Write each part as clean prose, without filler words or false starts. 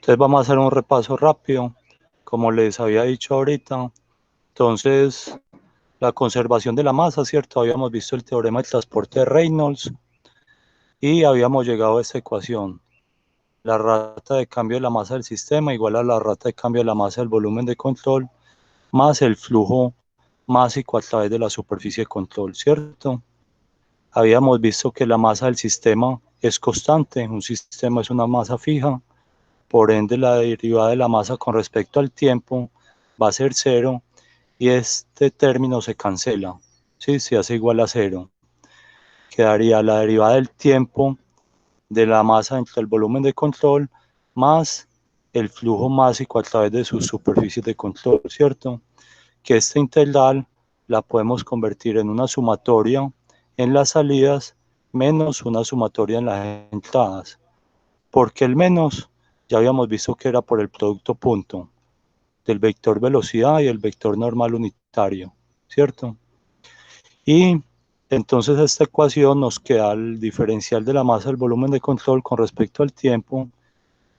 Entonces vamos a hacer un repaso rápido, como les había dicho ahorita. Entonces, la conservación de la masa, ¿cierto? Habíamos visto el teorema del transporte de Reynolds y habíamos llegado a esta ecuación. La rata de cambio de la masa del sistema igual a la rata de cambio de la masa del volumen de control más el flujo másico a través de la superficie de control, ¿cierto? Habíamos visto que la masa del sistema es constante, un sistema es una masa fija, por ende la derivada de la masa con respecto al tiempo va a ser cero y este término se cancela, ¿sí? Se hace igual a cero. Quedaría la derivada del tiempo de la masa entre el volumen de control más el flujo másico a través de sus superficies de control, ¿cierto? Que esta integral la podemos convertir en una sumatoria en las salidas menos una sumatoria en las entradas. Porque el menos ya habíamos visto que era por el producto punto del vector velocidad y el vector normal unitario, ¿cierto? Y entonces esta ecuación nos queda el diferencial de la masa del volumen de control con respecto al tiempo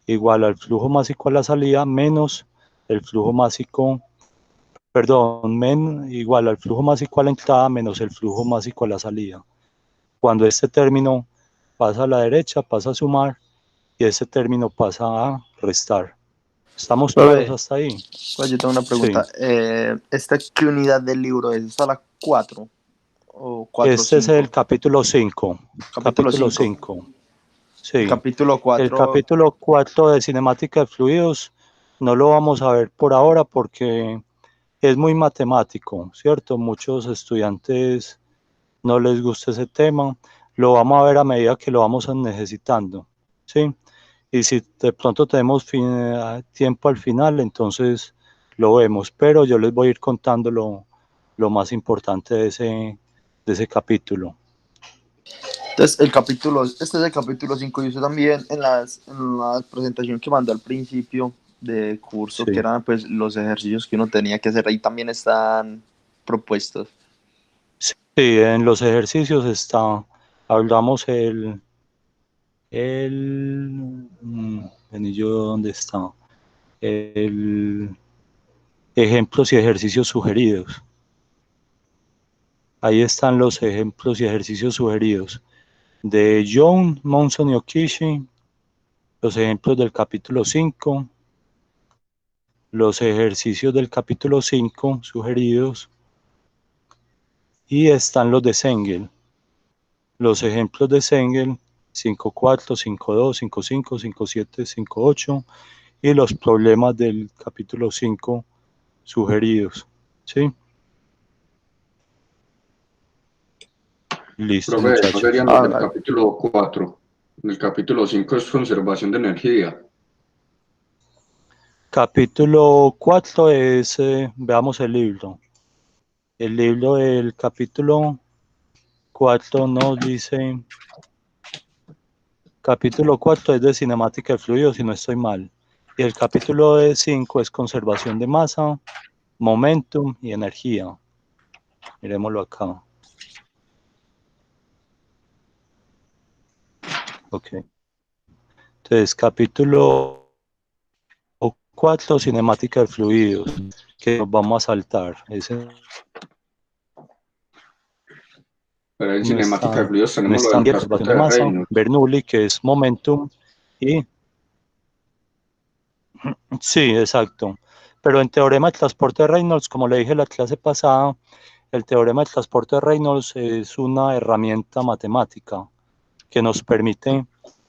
igual al flujo másico a la salida menos el flujo másico, igual al flujo másico a la entrada menos el flujo másico a la salida. Cuando este término pasa a la derecha, pasa a sumar y este término pasa a restar. ¿Estamos claros Profe, hasta ahí? pues yo tengo una Sí. pregunta. ¿Qué unidad del libro es? ¿Esta la 4 o 4 o Este es el 5? capítulo 5. Capítulo Capítulo 5. 5. El Sí. capítulo El 4. capítulo 4 de cinemática de fluidos no lo vamos a ver por ahora porque es muy matemático, ¿cierto? Muchos estudiantes no les gusta ese tema. Lo vamos a ver a medida que lo vamos necesitando, ¿sí? Y si de pronto tenemos tiempo al final, entonces lo vemos. Pero yo les voy a ir contando lo más importante de ese capítulo. Entonces, este es el capítulo 5 y usted también en la presentación que mandó al principio de curso, que Sí. eran pues los ejercicios que uno tenía que hacer, ahí también están propuestos. Sí, en los ejercicios hablamos ¿yo dónde está? El ejemplos y ejercicios sugeridos. Ahí están los ejemplos y ejercicios sugeridos de John, Monson y Okishi, los ejemplos del capítulo 5, los ejercicios del capítulo 5 sugeridos y están los de Sengel, los ejemplos de Sengel 5.4, 5.2, 5.5, 5.7, 5.8 y los problemas del capítulo 5 sugeridos. ¿Sí? Listo, Profe, no muchachos. serían los del capítulo 4. El capítulo 5 es conservación de energía. Capítulo 4 es, veamos el libro. El libro del capítulo 4 nos dice, capítulo 4 es de cinemática de fluidos, si no estoy mal. Y el capítulo 5 es conservación de masa, momentum y energía. Miremoslo acá. Ok. Entonces, capítulo 4, cinemática de fluidos, que nos vamos a saltar. Ese Pero en no cinemática de está, fluidos no tenemos lo está en del conservación transporte de de masa, Reynolds. Bernoulli, que es momentum, y sí, exacto. Pero en teorema del transporte de Reynolds, como le dije en la clase pasada, el teorema del transporte de Reynolds es una herramienta matemática que nos permite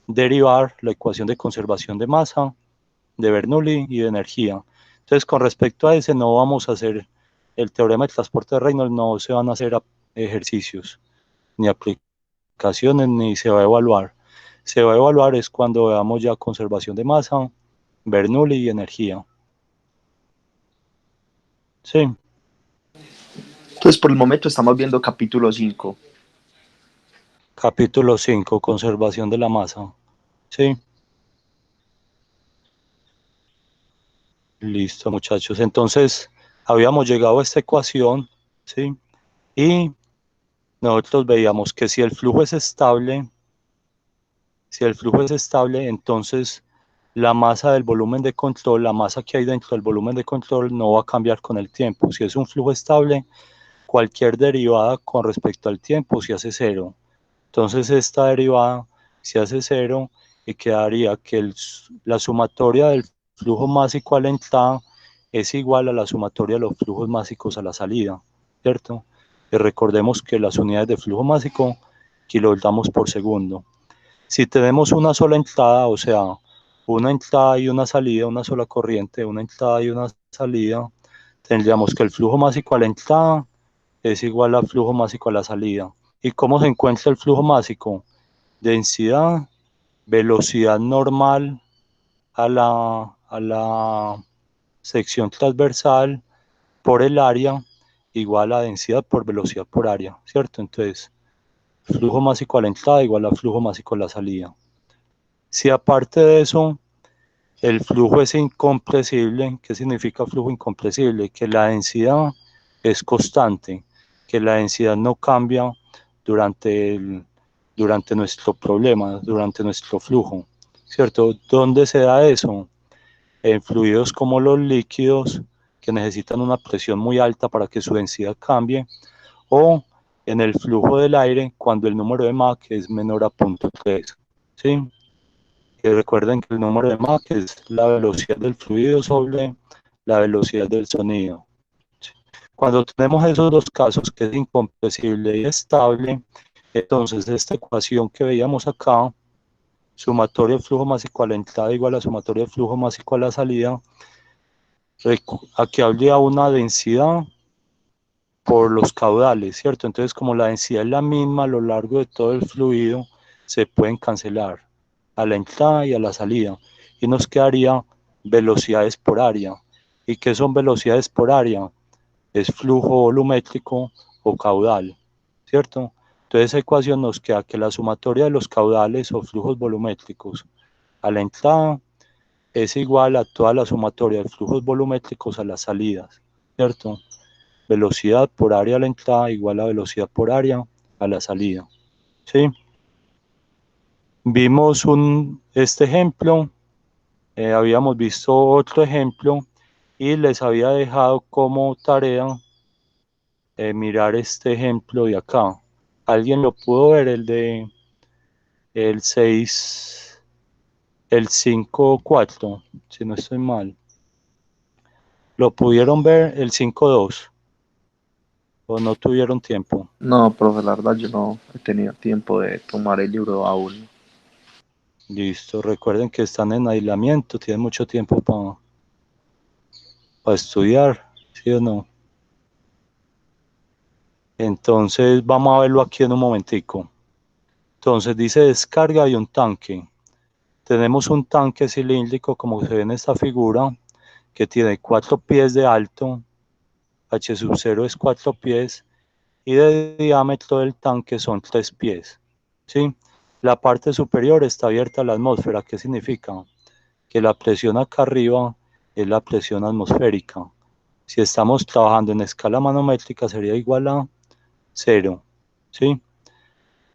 derivar la ecuación de conservación de masa, de Bernoulli y de energía. Entonces, con respecto a ese, no vamos a hacer el teorema del transporte de Reynolds, no se van a hacer ejercicios, ni aplicaciones, ni se va a evaluar. Se va a evaluar es cuando veamos ya conservación de masa, Bernoulli y energía. Sí, Entonces, por el momento estamos viendo capítulo 5. capítulo 5, conservación de la masa. Sí, listo, muchachos. Entonces, habíamos llegado a esta ecuación, ¿sí? Y nosotros veíamos que si el flujo es estable, entonces la masa del volumen de control, la masa que hay dentro del volumen de control no va a cambiar con el tiempo. Si es un flujo estable, cualquier derivada con respecto al tiempo se hace cero. Entonces esta derivada se hace cero y quedaría que la sumatoria del flujo másico a la entrada es igual a la sumatoria de los flujos másicos a la salida, ¿cierto? Y recordemos que las unidades de flujo másico, kilovoltamos por segundo. Si tenemos una sola entrada, o sea, una entrada y una salida, una sola corriente, una entrada y una salida, tendríamos que el flujo másico a la entrada es igual al flujo másico a la salida. ¿Y cómo se encuentra el flujo másico? Densidad, velocidad normal a la sección transversal por el área igual a densidad por velocidad por área, ¿cierto? Entonces, flujo másico a la entrada igual a flujo másico a la salida. Si aparte de eso, el flujo es incompresible, ¿qué significa flujo incompresible? Que la densidad es constante, que la densidad no cambia durante nuestro problema, durante nuestro flujo, ¿cierto? ¿Dónde se da eso? En fluidos como los líquidos, que necesitan una presión muy alta para que su densidad cambie, o en el flujo del aire, cuando el número de Mach es menor a 0.3, ¿sí? Y recuerden que el número de Mach es la velocidad del fluido sobre la velocidad del sonido. Cuando tenemos esos dos casos, que es incompresible y estable, entonces esta ecuación que veíamos acá, sumatoria de flujo másico a la entrada igual a sumatoria de flujo másico a la salida, aquí habría una densidad por los caudales, ¿cierto? Entonces, como la densidad es la misma a lo largo de todo el fluido, se pueden cancelar a la entrada y a la salida. Y nos quedaría velocidades por área. ¿Y qué son velocidades por área? Es flujo volumétrico o caudal, ¿cierto? Entonces esa ecuación nos queda que la sumatoria de los caudales o flujos volumétricos a la entrada es igual a toda la sumatoria de flujos volumétricos a las salidas, ¿cierto? Velocidad por área a la entrada igual a velocidad por área a la salida, ¿sí? Vimos este ejemplo, habíamos visto otro ejemplo y les había dejado como tarea mirar este ejemplo de acá. ¿Alguien lo pudo ver? El de el 6, el 5,4, si no estoy mal. ¿Lo pudieron ver el 5,2? ¿O no tuvieron tiempo? No, profe, la verdad yo no he tenido tiempo de tomar el libro aún. Listo, recuerden que están en aislamiento, tienen mucho tiempo para estudiar, ¿sí o no? Entonces vamos a verlo aquí en un momentico. Entonces dice descarga de un tanque. Tenemos un tanque cilíndrico como se ve en esta figura que tiene 4 pies de alto, h sub 0 es 4 pies y de diámetro del tanque son 3 pies, ¿sí? La parte superior está abierta a la atmósfera. ¿Qué significa? Que la presión acá arriba es la presión atmosférica. Si estamos trabajando en escala manométrica sería igual a 0, ¿sí?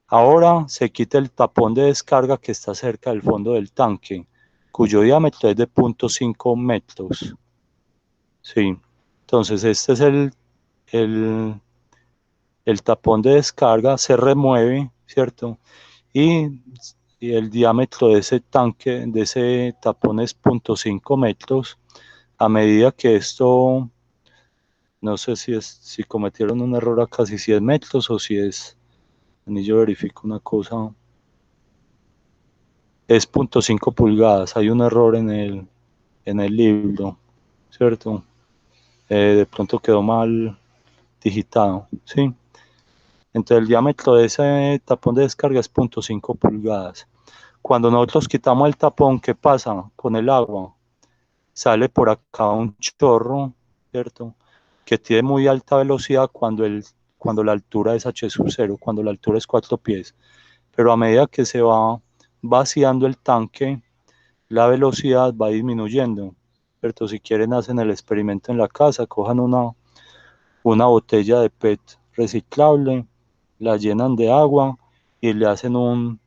Ahora se quita el tapón de descarga que está cerca del fondo del tanque, cuyo diámetro es de 0.5 metros. Sí, entonces este es el, el tapón de descarga, se remueve, ¿cierto? Y, y el diámetro de ese tanque, de ese tapón es 0.5 metros. A medida que esto, no sé si cometieron un error acá, si es metros o si es, ni yo verifico una cosa, es 0.5 pulgadas, hay un error en el libro, ¿cierto? De pronto quedó mal digitado, ¿sí? Entonces el diámetro de ese tapón de descarga es 0.5 pulgadas. Cuando nosotros quitamos el tapón, ¿qué pasa con el agua? Sale por acá un chorro, ¿cierto? Que tiene muy alta velocidad cuando la altura es h sub 0, cuando la altura es 4 pies. Pero a medida que se va vaciando el tanque, la velocidad va disminuyendo, ¿cierto? Si quieren hacen el experimento en la casa, cojan una botella de PET reciclable, la llenan de agua y le hacen un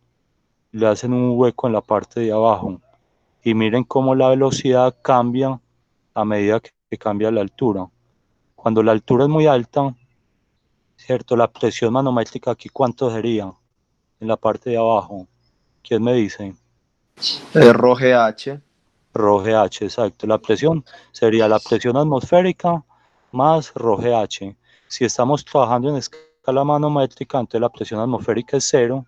hueco en la parte de abajo. y miren cómo la velocidad cambia a medida que cambia la altura. Cuando la altura es muy alta, ¿cierto? La presión manométrica aquí, ¿cuánto sería? En la parte de abajo. ¿Quién me dice? Rho GH. Rho GH, exacto. La presión sería la presión atmosférica más Rho GH. Si estamos trabajando en escala manométrica, entonces la presión atmosférica es 0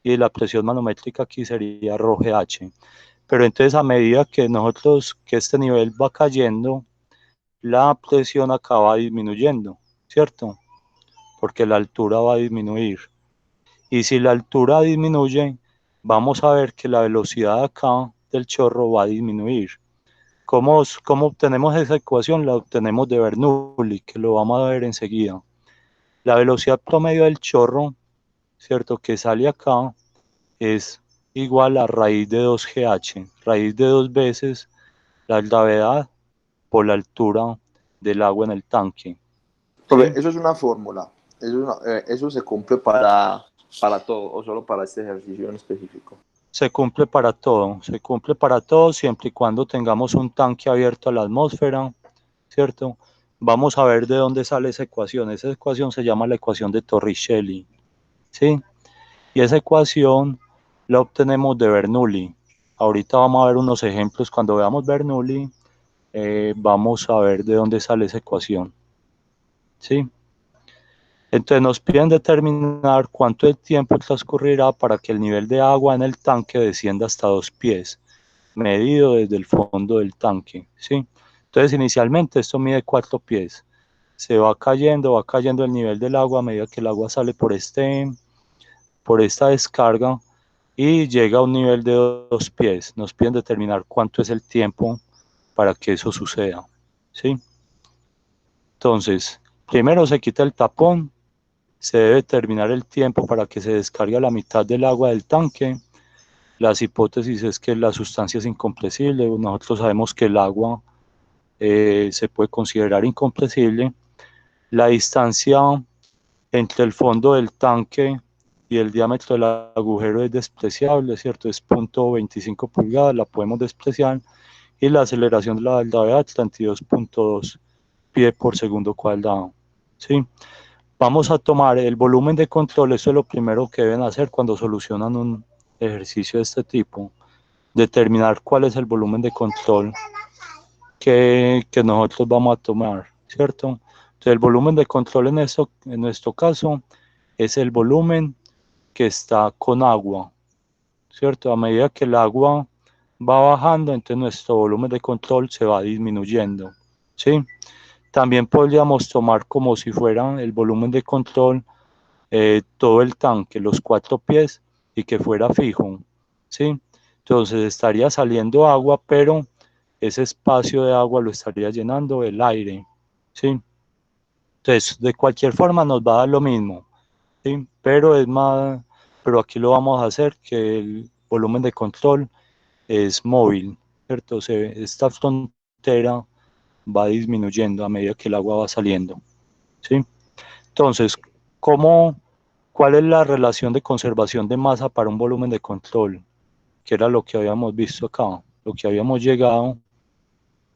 y la presión manométrica aquí sería Rho GH. Pero entonces a medida que este nivel va cayendo, la presión acá va disminuyendo, ¿cierto? Porque la altura va a disminuir. Y si la altura disminuye, vamos a ver que la velocidad acá del chorro va a disminuir. ¿Cómo obtenemos esa ecuación? La obtenemos de Bernoulli, que lo vamos a ver enseguida. La velocidad promedio del chorro, ¿cierto? Que sale acá es igual a raíz de 2GH, raíz de 2 veces la gravedad por la altura del agua en el tanque. Profe, ¿Sí? eso es una fórmula. Eso se cumple para todo o solo para este ejercicio en específico. Se cumple para todo siempre y cuando tengamos un tanque abierto a la atmósfera, ¿cierto? Vamos a ver de dónde sale esa ecuación se llama la ecuación de Torricelli, ¿sí? Y esa ecuación la obtenemos de Bernoulli. Ahorita vamos a ver unos ejemplos, cuando veamos Bernoulli, vamos a ver de dónde sale esa ecuación, ¿sí? Entonces nos piden determinar cuánto de tiempo transcurrirá para que el nivel de agua en el tanque descienda hasta 2 pies, medido desde el fondo del tanque, ¿sí? Entonces inicialmente esto mide 4 pies. Se va cayendo el nivel del agua a medida que el agua sale por esta descarga y llega a un nivel de 2 pies. Nos piden determinar cuánto es el tiempo para que eso suceda, ¿sí? Entonces, primero se quita el tapón, se debe determinar el tiempo para que se descargue la mitad del agua del tanque. Las hipótesis es que la sustancia es incompresible. Nosotros sabemos que el agua se puede considerar incompresible. La distancia entre el fondo del tanque y el diámetro del agujero es despreciable, ¿cierto? Es 0.25 pulgadas, la podemos despreciar. Y la aceleración de la gravedad, 32.2 pies por segundo cuadrado, ¿sí? Vamos a tomar el volumen de control, eso es lo primero que deben hacer cuando solucionan un ejercicio de este tipo, determinar cuál es el volumen de control que nosotros vamos a tomar, ¿cierto? Entonces el volumen de control en nuestro caso es el volumen que está con agua, ¿cierto? A medida que el agua va bajando, entonces nuestro volumen de control se va disminuyendo, ¿sí? También podríamos tomar como si fuera el volumen de control todo el tanque, los 4 pies, y que fuera fijo, ¿sí? Entonces estaría saliendo agua, pero ese espacio de agua lo estaría llenando el aire, ¿sí? Entonces, de cualquier forma nos va a dar lo mismo, ¿sí? Pero aquí lo vamos a hacer que el volumen de control es móvil, ¿cierto? Esta frontera va disminuyendo a medida que el agua va saliendo, ¿sí? Entonces, ¿cuál es la relación de conservación de masa para un volumen de control? Que era lo que habíamos visto acá. Lo que habíamos llegado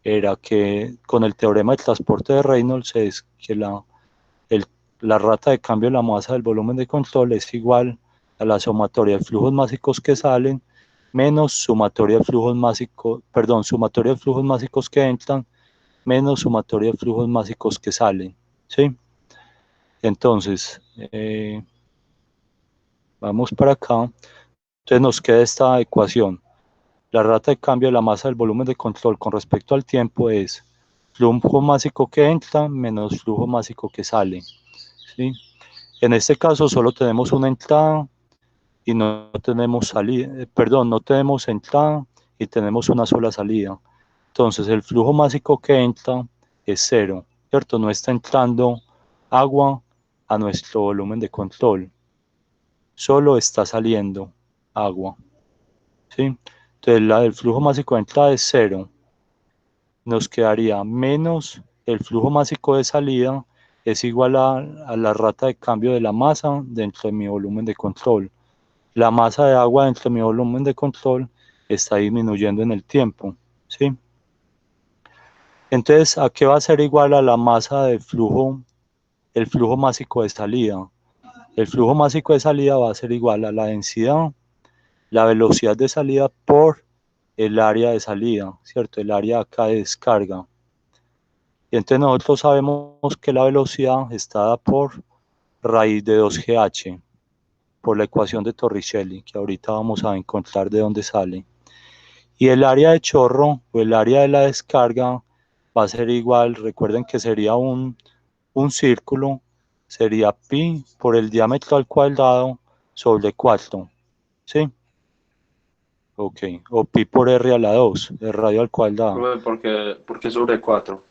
era que con el teorema de transporte de Reynolds es que la rata de cambio de la masa del volumen de control es igual a la sumatoria de flujos másicos que salen menos sumatoria de flujos másicos, perdón, sumatoria de flujos másicos que entran menos sumatoria de flujos másicos que salen, ¿sí? Entonces, vamos para acá. Entonces nos queda esta ecuación. La rata de cambio de la masa del volumen de control con respecto al tiempo es flujo másico que entra menos flujo másico que sale, ¿sí? En este caso solo tenemos una entrada y no tenemos salida, perdón, no tenemos entrada y tenemos una sola salida. Entonces el flujo másico que entra es 0, ¿cierto? No está entrando agua a nuestro volumen de control, solo está saliendo agua, ¿sí? Entonces el flujo másico de entrada es 0. Nos quedaría menos el flujo másico de salida es igual a la rata de cambio de la masa dentro de mi volumen de control. La masa de agua dentro de mi volumen de control está disminuyendo en el tiempo, ¿sí? Entonces, ¿a qué va a ser igual a la masa del flujo, el flujo másico de salida? El flujo másico de salida va a ser igual a la densidad, la velocidad de salida por el área de salida, ¿cierto? El área acá de descarga. Y entonces nosotros sabemos que la velocidad está dada por raíz de 2GH, por la ecuación de Torricelli, que ahorita vamos a encontrar de dónde sale. Y el área de chorro, o el área de la descarga, va a ser igual, recuerden que sería un círculo, sería pi por el diámetro al cuadrado sobre 4, ¿sí? Ok, o pi por r a la 2, el radio al cuadrado. Porque sobre 4.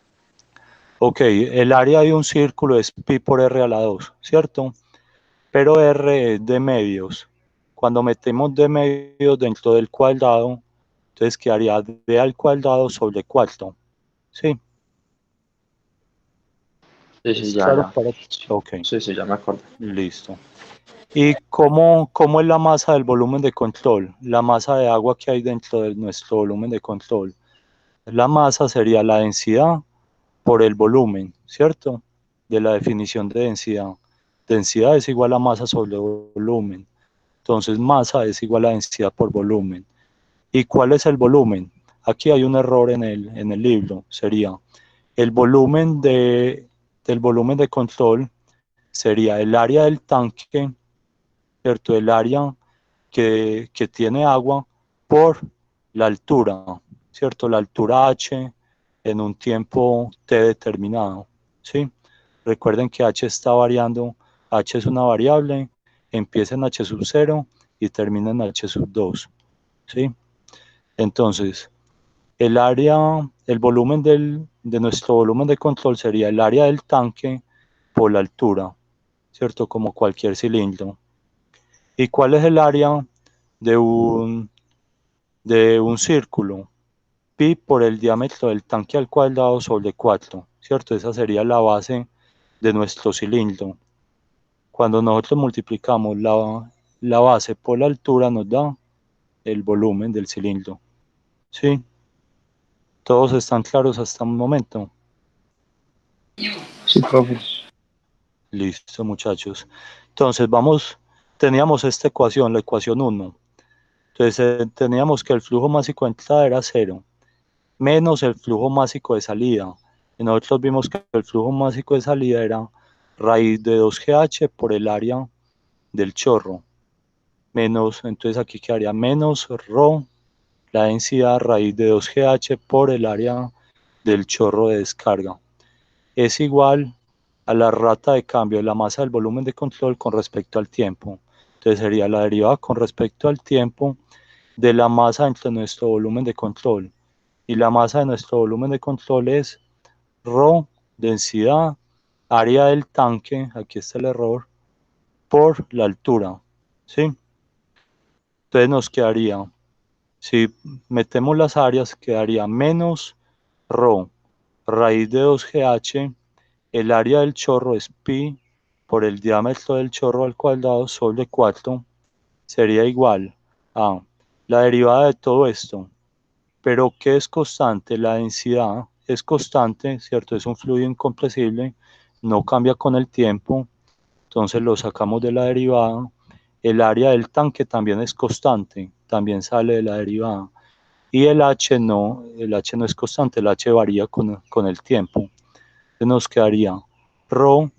Ok, el área de un círculo es pi por r a la 2, ¿cierto? Pero r es de medios. Cuando metemos de medios dentro del cuadrado, entonces quedaría d al cuadrado sobre 4, ¿sí? Sí, sí, ¿Es ya, claro ya. para ti? Ok, Sí, sí, ya me acuerdo. listo. ¿Y cómo es la masa del volumen de control? La masa de agua que hay dentro de nuestro volumen de control. La masa sería la densidad por el volumen, ¿cierto? De la definición de densidad. Densidad es igual a masa sobre volumen. Entonces, masa es igual a densidad por volumen. ¿Y cuál es el volumen? Aquí hay un error en el libro. Sería el volumen del volumen de control, sería el área del tanque, ¿cierto? El área que tiene agua por la altura, ¿cierto? La altura h en un tiempo t determinado, ¿sí? Recuerden que h está variando, h es una variable, empieza en h sub 0 y termina en h sub 2, ¿sí? Entonces, el volumen de nuestro volumen de control sería el área del tanque por la altura, ¿cierto? Como cualquier cilindro. ¿Y cuál es el área de un círculo? Pi por el diámetro del tanque al cuadrado sobre 4, ¿cierto? Esa sería la base de nuestro cilindro. Cuando nosotros multiplicamos la base por la altura nos da el volumen del cilindro, ¿sí? ¿Todos están claros hasta un momento? Sí, profe. Listo, muchachos. Entonces, teníamos esta ecuación, la ecuación 1. Entonces, teníamos que el flujo másico de entrada era 0, menos el flujo másico de salida. Y nosotros vimos que el flujo másico de salida era raíz de 2GH por el área del chorro, menos, entonces aquí quedaría menos ρ, la densidad raíz de 2GH por el área del chorro de descarga. Es igual a la rata de cambio de la masa del volumen de control con respecto al tiempo. Entonces sería la derivada con respecto al tiempo de la masa entre nuestro volumen de control. Y la masa de nuestro volumen de control es ρ, densidad, área del tanque, aquí está el error, por la altura, ¿sí? Entonces nos quedaría, si metemos las áreas, quedaría menos ρ, raíz de 2GH, el área del chorro es pi por el diámetro del chorro al cuadrado sobre 4, sería igual a la derivada de todo esto. Pero ¿qué es constante? La densidad es constante, ¿cierto? Es un fluido incompresible, no cambia con el tiempo, entonces lo sacamos de la derivada. El área del tanque también es constante, también sale de la derivada. Y el H no es constante, el H varía con el tiempo. Entonces nos quedaría ρ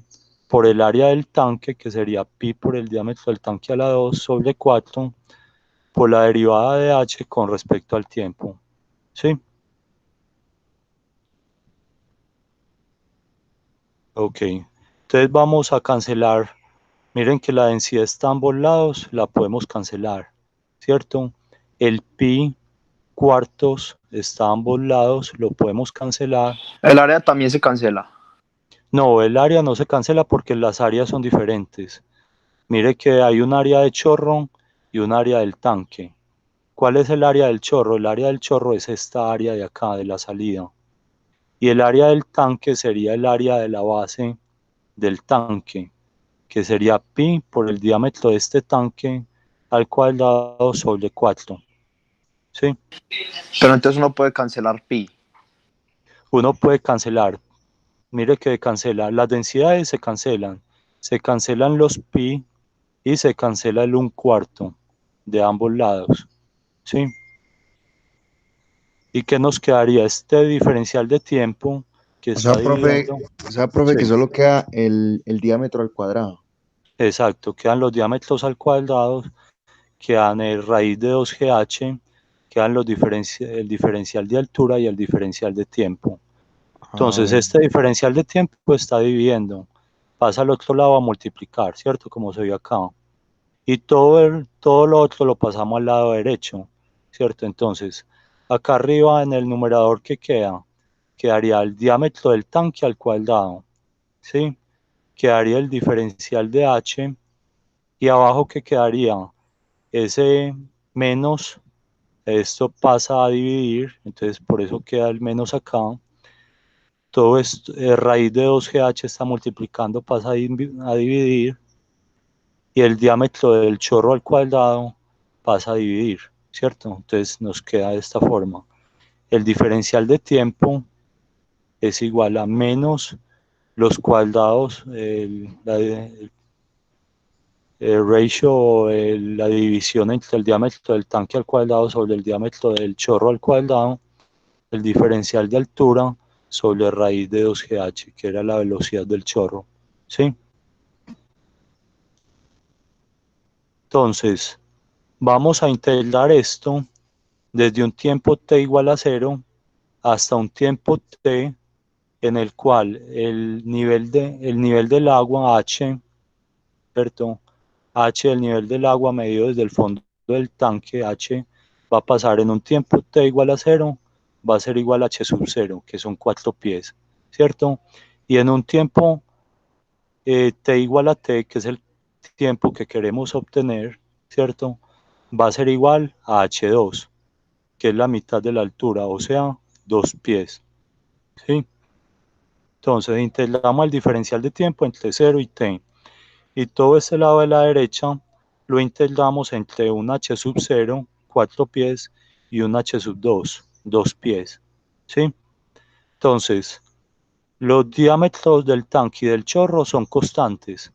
por el área del tanque, que sería pi por el diámetro del tanque a la 2 sobre 4, por la derivada de H con respecto al tiempo. ¿Sí? Ok. Entonces vamos a cancelar. Miren que la densidad está a ambos lados, la podemos cancelar, ¿cierto? El pi cuartos está a ambos lados, lo podemos cancelar. El área también se cancela. No, el área no se cancela porque las áreas son diferentes. Mire que hay un área de chorro y un área del tanque. ¿Cuál es el área del chorro? El área del chorro es esta área de acá, de la salida. Y el área del tanque sería el área de la base del tanque, que sería pi por el diámetro de este tanque al cuadrado sobre 4. ¿sí? Pero entonces uno puede cancelar pi. Uno puede cancelar, mire que cancela, las densidades se cancelan los pi y se cancela el 1/4 de ambos lados, ¿sí? ¿Y qué nos quedaría? Este diferencial de tiempo que O sea, está profe, dividiendo. que Sí, solo queda el diámetro al cuadrado. exacto, quedan los diámetros al cuadrado, quedan el raíz de 2GH, quedan el diferencial de altura y el diferencial de tiempo. Ah, Entonces, bueno. este diferencial de tiempo está dividiendo, pasa al otro lado a multiplicar, ¿cierto? Como se ve acá. Y todo lo otro lo pasamos al lado derecho, ¿cierto? Entonces, acá arriba en el numerador que quedaría el diámetro del tanque al cuadrado, ¿sí? Quedaría el diferencial de H y abajo que quedaría ese menos, esto pasa a dividir, entonces por eso queda el menos acá. Todo esto, raíz de 2GH está multiplicando, pasa a dividir, y el diámetro del chorro al cuadrado pasa a dividir, ¿cierto? Entonces nos queda de esta forma. El diferencial de tiempo es igual a menos los cuadrados, el ratio, la división entre el diámetro del tanque al cuadrado sobre el diámetro del chorro al cuadrado, el diferencial de altura sobre raíz de 2GH, que era la velocidad del chorro, ¿sí? Entonces, vamos a integrar esto desde un tiempo t igual a 0 hasta un tiempo t en el cual el nivel del agua H, ¿cierto? H, el nivel del agua medido desde el fondo del tanque H, va a pasar en un tiempo t igual a 0, va a ser igual a H sub 0, que son 4 pies, ¿cierto? Y en un tiempo t igual a t, que es el tiempo que queremos obtener, ¿cierto? Va a ser igual a H2, que es la mitad de la altura, o sea, 2 pies, ¿sí? Entonces integramos el diferencial de tiempo entre 0 y t. Y todo este lado de la derecha lo integramos entre un h sub 0, 4 pies, y un h sub 2, 2 pies, ¿sí? Entonces, los diámetros del tanque y del chorro son constantes,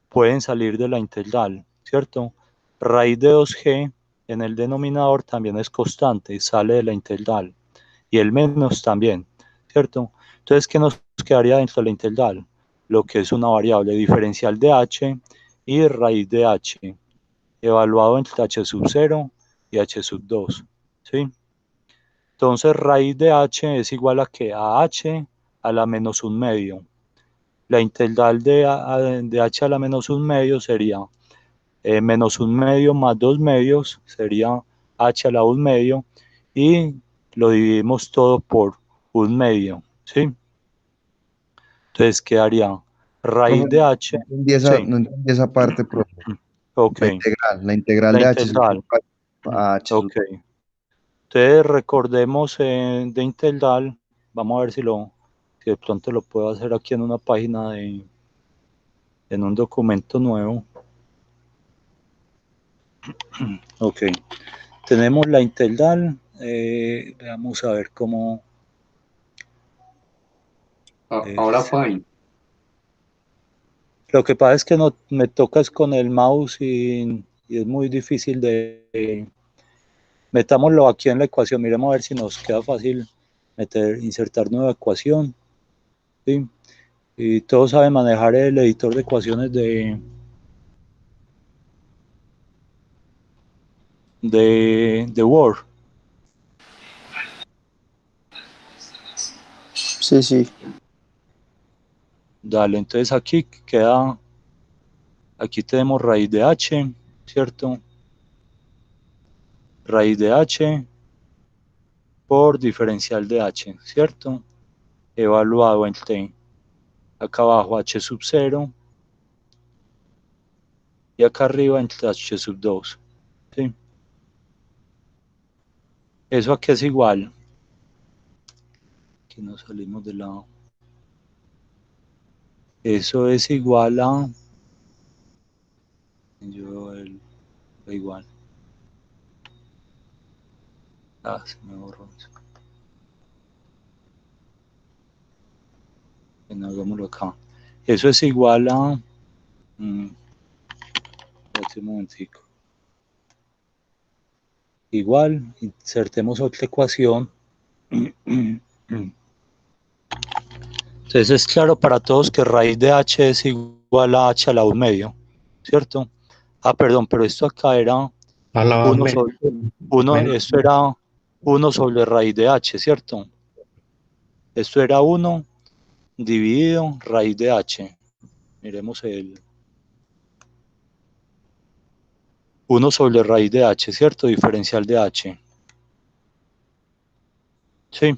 pueden salir de la integral, ¿cierto? Raíz de 2g en el denominador también es constante, sale de la integral, y el menos también, ¿cierto? Entonces, ¿qué nos quedaría dentro de la integral? Lo que es una variable diferencial de h y raíz de h, evaluado entre h sub 0 y h sub 2, ¿sí? Entonces, raíz de h es igual a ¿qué? A h a la menos un medio. La integral de h a la menos un medio sería menos un medio más 2 medios, sería h a la 1 medio, y lo dividimos todo por 1 medio, ¿sí? Entonces quedaría raíz Profe, de h, sí, no entendí esa parte, profe. ok, La integral la de h es igual integral, a h sub. ok. Entonces recordemos de integral, vamos a ver si de pronto lo puedo hacer aquí en una página en un documento nuevo. Ok, tenemos la integral, veamos a ver cómo Ahora es. Pine. Lo que pasa es que no me tocas con el mouse y es muy difícil metámoslo aquí en la ecuación, miremos a ver si nos queda fácil insertar nueva ecuación, ¿sí? Y todos saben manejar el editor de ecuaciones de Word. Sí, sí. Dale, entonces aquí tenemos raíz de h, ¿cierto? Raíz de h por diferencial de h, ¿cierto? Evaluado entre acá abajo h sub 0 y acá arriba entre h sub 2, ¿sí? ¿Eso a qué es igual? Que nos salimos de lado. Eso es igual a... Yo igual. Se me borró eso. Bueno, hagámoslo acá. Eso es igual a... espérate un momentico. Igual, insertemos otra ecuación. Entonces es claro para todos que raíz de h es igual a h a la 1/2, ¿cierto? Perdón, pero esto acá era A la 1 menos. sobre, esto era 1 sobre raíz de h, ¿cierto? Esto era 1 dividido raíz de h. Miremos el 1 sobre raíz de h, ¿cierto? Diferencial de h. Sí,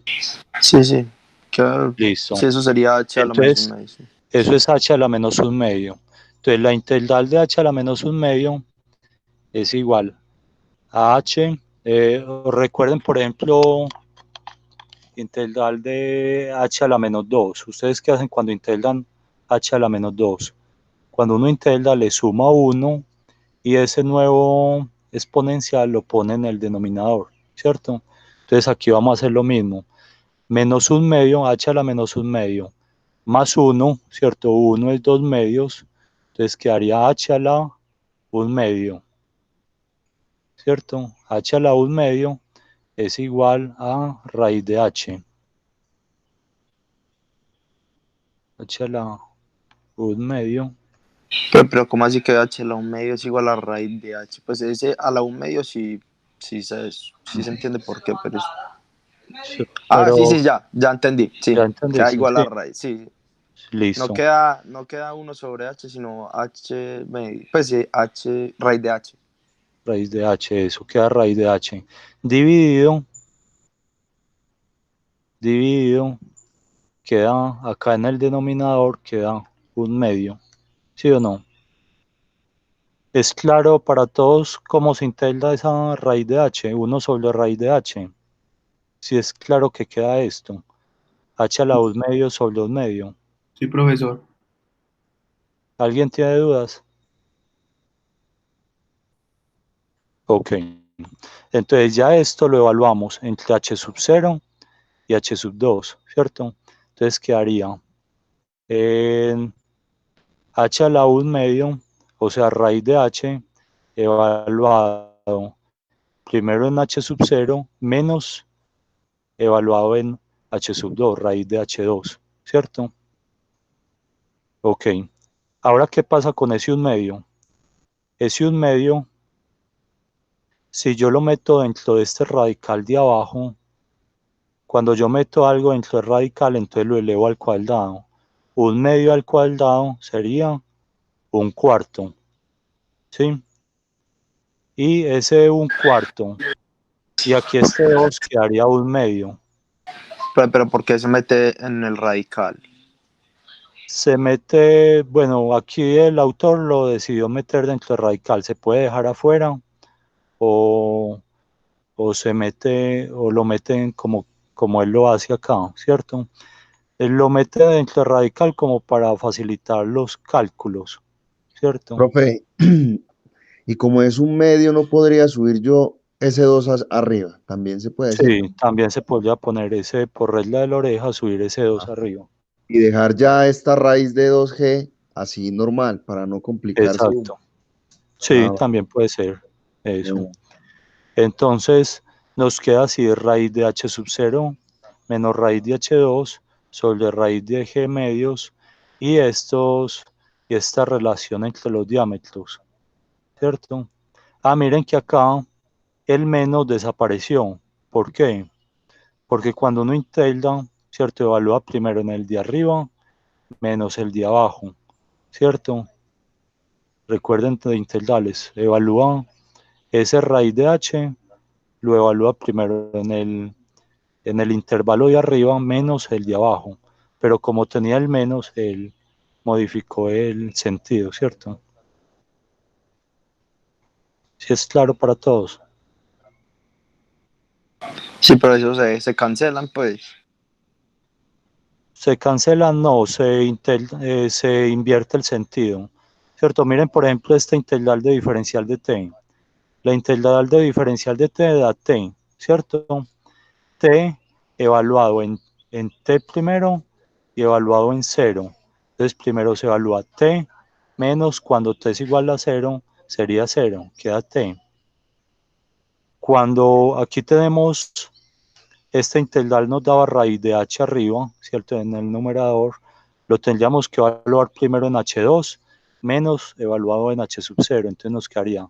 Sí. Claro. listo. Sí, eso sería h a la menos Entonces, 1/2. Sí. eso es h a la menos 1/2. Entonces, la integral de h a la menos 1/2 es igual a h. Recuerden, por ejemplo, integral de h a la menos 2. ¿Ustedes qué hacen cuando integran h a la menos 2? Cuando uno integra, le suma 1 y ese nuevo exponencial lo pone en el denominador, ¿cierto? Entonces, aquí vamos a hacer lo mismo. Menos 1/2, h a la menos 1/2, más 1, ¿cierto? 1 es 2/2, entonces quedaría h a la 1/2, ¿cierto? H a la 1/2 es igual a raíz de h. H a la 1/2. Pero ¿cómo así que h a la 1/2 es igual a raíz de h? Pues ese a la 1/2 sí se entiende por qué, pero... Sí, Sí, pero ya entendí. Sí, ya queda entendiste, igual a sí, raíz. Sí, no listo. queda, no queda 1 sobre h, sino pues sí, h, raíz de h. Raíz de h, eso queda raíz de h. Dividido, queda acá en el denominador, queda 1/2, ¿sí o no? Es claro para todos cómo se integra esa raíz de h, 1 sobre raíz de h. Si es claro que queda esto, h a la 1/2 sobre 1/2. Sí, profesor. ¿Alguien tiene dudas? Ok. Entonces ya esto lo evaluamos entre h sub 0 y h sub 2, ¿cierto? Entonces quedaría en h a la 1/2, o sea, raíz de h evaluado primero en h sub 0 menos evaluado en h sub 2, raíz de h2, ¿cierto? Ok. Ahora, ¿qué pasa con ese 1/2? Ese 1/2, si yo lo meto dentro de este radical de abajo, cuando yo meto algo dentro del radical, entonces lo elevo al cuadrado. 1/2 al cuadrado sería 1/4, ¿sí? Y ese 1/4, y aquí este 2 quedaría 1/2. Pero ¿por qué se mete en el radical? Se mete, bueno, aquí el autor lo decidió meter dentro del radical, se puede dejar afuera o se mete, o lo meten como él lo hace acá, ¿cierto? Él lo mete dentro del radical como para facilitar los cálculos, ¿cierto? Profe, y como es un medio, no podría subir yo ese 2 arriba. También se puede hacer. Sí, también se podría poner ese por regla de la oreja, subir ese 2 Ah, arriba. y dejar ya esta raíz de 2G así normal, para no complicarse uno. Exacto. Sí, Ah, también puede ser eso. bueno. Entonces nos queda así raíz de h sub 0 menos raíz de h2 sobre raíz de g medios y esta relación entre los diámetros, ¿cierto? Miren que acá el menos desapareció. ¿Por qué? Porque cuando uno integra, ¿cierto? Evalúa primero en el de arriba menos el de abajo, ¿cierto? Recuerden de integrales, evalúa ese raíz de h, lo evalúa primero en el intervalo de arriba menos el de abajo, pero como tenía el menos, él modificó el sentido, ¿cierto? Si es claro para todos. Sí, pero eso se cancelan, pues. Se cancela, no, se invierte el sentido, ¿cierto? Miren, por ejemplo, esta integral de diferencial de t. La integral de diferencial de t da t, ¿cierto? T evaluado en T primero y evaluado en 0. Entonces primero se evalúa T menos cuando T es igual a 0, sería 0, queda T. Cuando aquí tenemos este integral nos daba raíz de h arriba, ¿cierto? En el numerador, lo tendríamos que evaluar primero en h2 menos evaluado en h sub 0. Entonces nos quedaría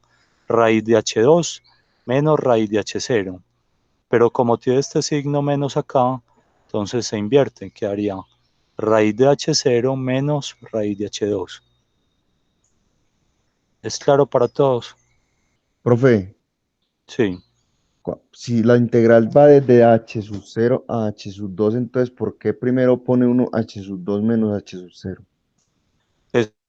raíz de h2 menos raíz de h0. Pero como tiene este signo menos acá, entonces se invierte, quedaría raíz de h0 menos raíz de h2. ¿Es claro para todos? Profe, Sí. si la integral va desde h sub 0 a h sub 2, entonces ¿por qué primero pone uno h sub 2 menos h sub 0?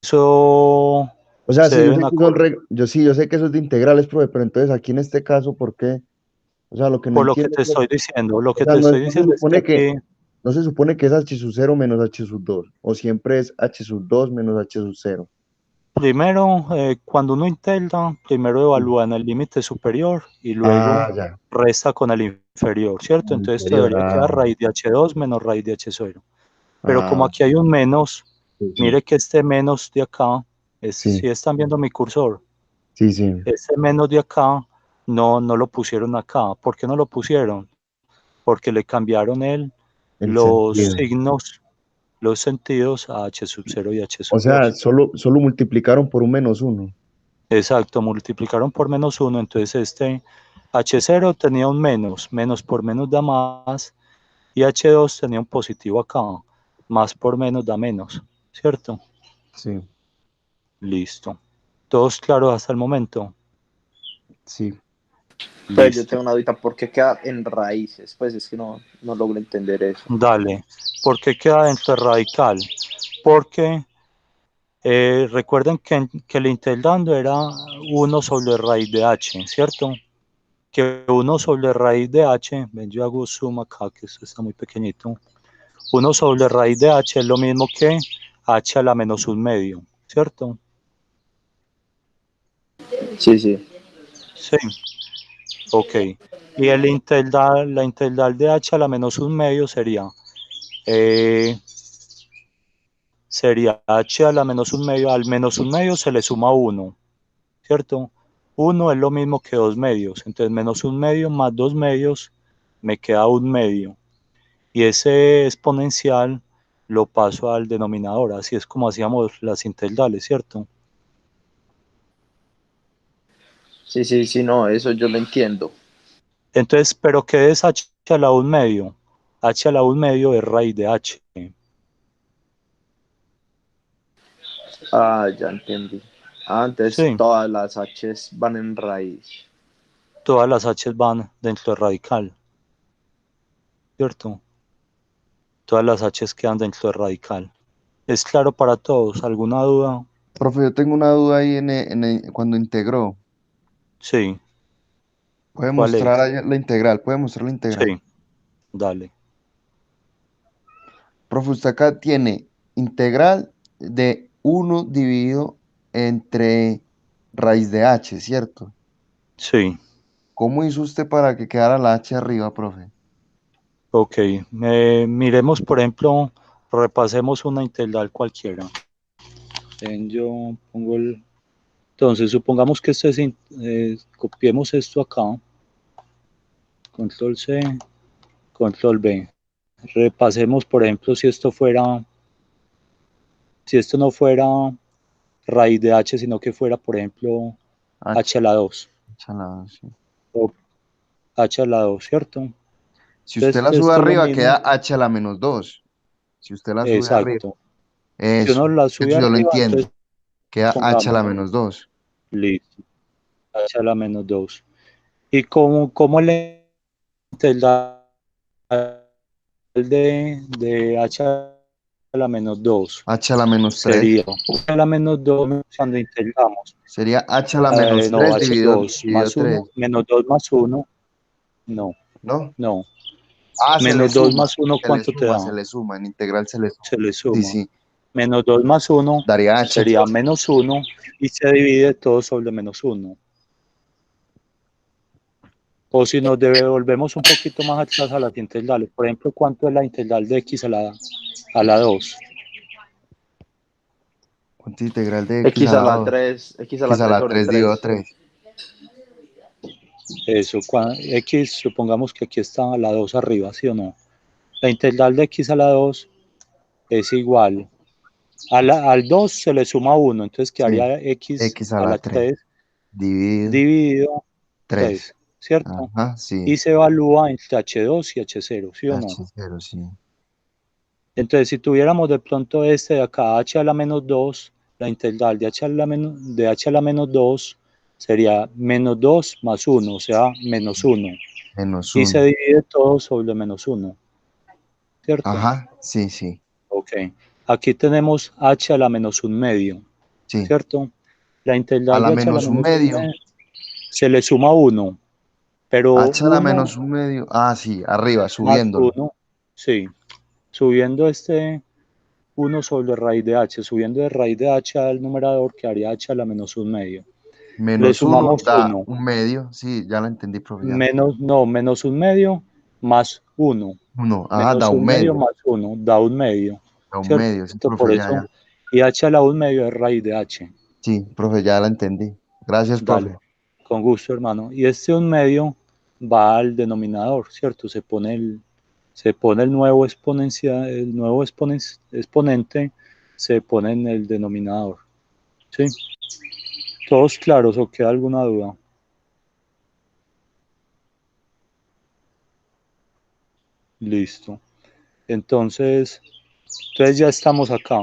Eso O sea, se sí, yo deben sé que son acordar. yo sé que eso es de integrales, profe, pero entonces aquí en este caso, ¿por qué? O sea, lo que no Por lo que entiendo, te profe, estoy diciendo, lo o que sea, te no, estoy diciendo es que aquí, no se supone que es h sub 0 menos h sub 2, o siempre es h sub 2 menos h sub 0. primero, cuando uno integra, primero Sí. evalúa en el límite superior y luego Ah, ya, resta con el inferior, ¿cierto? el Entonces te inferior, debería quedar ah, raíz de h2 menos raíz de h0. Pero como ah, aquí hay un menos, sí, sí, mire que este menos de acá, si sí, están viendo mi cursor, sí, sí, este menos de acá no lo pusieron acá. ¿Por qué no lo pusieron? Porque le cambiaron el los sentido. signos, los sentidos a h sub 0 y h O sub sea, 2. solo multiplicaron por un menos uno. Exacto, multiplicaron por menos 1, entonces este H0 tenía un menos por menos da más, y H2 tenía un positivo acá, más por menos da menos, ¿cierto? Sí, Listo. ¿Todos claros hasta el momento? sí. Pero yo Listo. tengo una duda, ¿por qué queda en raíces? Pues es que no logro entender eso. Dale. ¿Por qué queda dentro de radical? Porque recuerden que el integrando era 1 sobre raíz de h, ¿cierto? Que 1 sobre raíz de h, ven, yo hago zoom acá, que esto está muy pequeñito. 1 sobre raíz de h es lo mismo que h a la menos un medio, ¿cierto? Sí, sí. Sí, ok. Y la integral de h a la menos un medio eh, sería h a la menos un medio, al menos un medio se le suma 1, ¿cierto? 1 es lo mismo que 2 medios, entonces menos un medio más 2 medios me queda un medio. Y ese exponencial lo paso al denominador, así es como hacíamos las integrales, ¿cierto? Sí, sí, sí, no, eso yo lo entiendo. Entonces, ¿pero qué es h a la 1 medio? H a la 1 medio es raíz de h. Ah, ya entendí. Ah, entonces Sí, todas las H's van en raíz. todas las h van dentro de radical, ¿cierto? Todas las h quedan dentro de radical. ¿Es claro para todos? ¿Alguna duda? Profe, yo tengo una duda ahí cuando integró. Sí, Puede ¿cuál mostrar es? ahí la integral, puede mostrar la integral. Sí, dale. Profe, usted acá tiene integral de 1 dividido entre raíz de h, ¿cierto? Sí, ¿Cómo hizo usted para que quedara la h arriba, profe? ok. Miremos, por ejemplo, repasemos una integral cualquiera. Yo pongo el... Entonces, supongamos que esto es, copiemos esto acá, control C, control V. Repasemos, por ejemplo, si esto no fuera raíz de h, sino que fuera, por ejemplo, h a la 2, H al lado, sí. o h a la 2, ¿cierto? Si usted Entonces, la sube esto es lo arriba, mismo, queda h a la menos 2. Si usted la sube arriba, exacto. Si uno eso, la sube eso yo lo arriba, entiendo. entonces Queda h a la pongamos, menos 2. listo, h a la menos 2. ¿Y cómo le integral de h a la menos 2? H a la menos 3. Sería h a la menos 2 cuando integramos. Sería h a la menos No, 3 h2 dividido más 1, 3. menos 2 más 1, no, ¿No? no. Ah, Menos 2 más 1, ¿cuánto te da? se le suma, en integral se le suma. Se le Sí, suma. sí, Menos 2 más 1 daría h. sería menos 1 y se divide todo sobre menos 1. O si nos devolvemos un poquito más atrás a las integrales, por ejemplo, ¿cuánto es la integral de x a la 2? ¿Cuánto integral de x X a a la la 2? 3, X a la X a 3 la sobre 3 dividido 3. 3. Eso, x, supongamos que aquí está a la 2 arriba, ¿sí o no? La integral de x a la 2 es igual al 2 se le suma 1, entonces Sí. quedaría x X a a la la 3 3 dividido dividido 3. 3, ¿cierto? Ajá, sí. Y se evalúa entre h2 y h0, ¿sí o no? H0, sí. Entonces, si tuviéramos de pronto este de acá, h a la menos 2, la integral de h a la menos 2 sería menos 2 más 1, o sea, menos 1. Menos Y se 1. divide todo sobre menos 1, ¿cierto? Ajá, sí, sí. Ok. Aquí tenemos h a la menos 1 medio, Sí. ¿cierto? La A integral la de h a la menos un menos 1 medio. medio se le suma 1, pero H a la 1 menos un medio. Ah, sí, arriba, más subiéndolo. 1, sí, subiendo este 1 sobre raíz de h, subiendo de raíz de h al numerador quedaría h a la menos 1 medio. Le Menos 1 sumamos da 1, un medio. Sí, ya lo entendí, profe. Ya. menos 1 medio más 1, 1. Ajá, da menos un 1 medio medio. más 1, da 1 medio, Da un ¿cierto? medio. Sí, Por profe, ya, eso, ya. y h a la 1 medio es raíz de h. Sí, profe, ya la entendí. Gracias, Dale, profe. con gusto, hermano. Y este 1 medio va al denominador, ¿cierto? Se pone el nuevo exponencial, el nuevo exponente se pone en el denominador. ¿Sí? ¿Todos claros o queda alguna duda? Listo. Entonces ya estamos acá.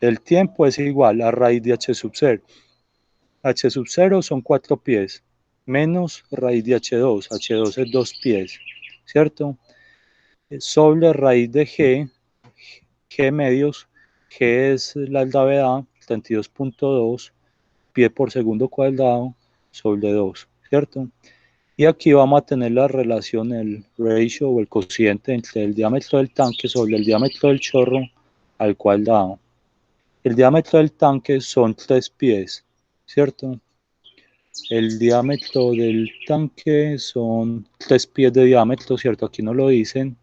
El tiempo es igual a raíz de h sub 0. H sub 0 son 4 pies, menos raíz de h2. H2 es 2 pies, ¿cierto? Sobre raíz de G medios, G es la gravedad, 32.2 pie por segundo cuadrado sobre 2, ¿cierto? Y aquí vamos a tener la relación, el ratio o el cociente entre el diámetro del tanque sobre el diámetro del chorro al cuadrado. El diámetro del tanque son 3 pies, ¿cierto? El diámetro del tanque son 3 pies de diámetro, ¿cierto? Aquí no lo dicen.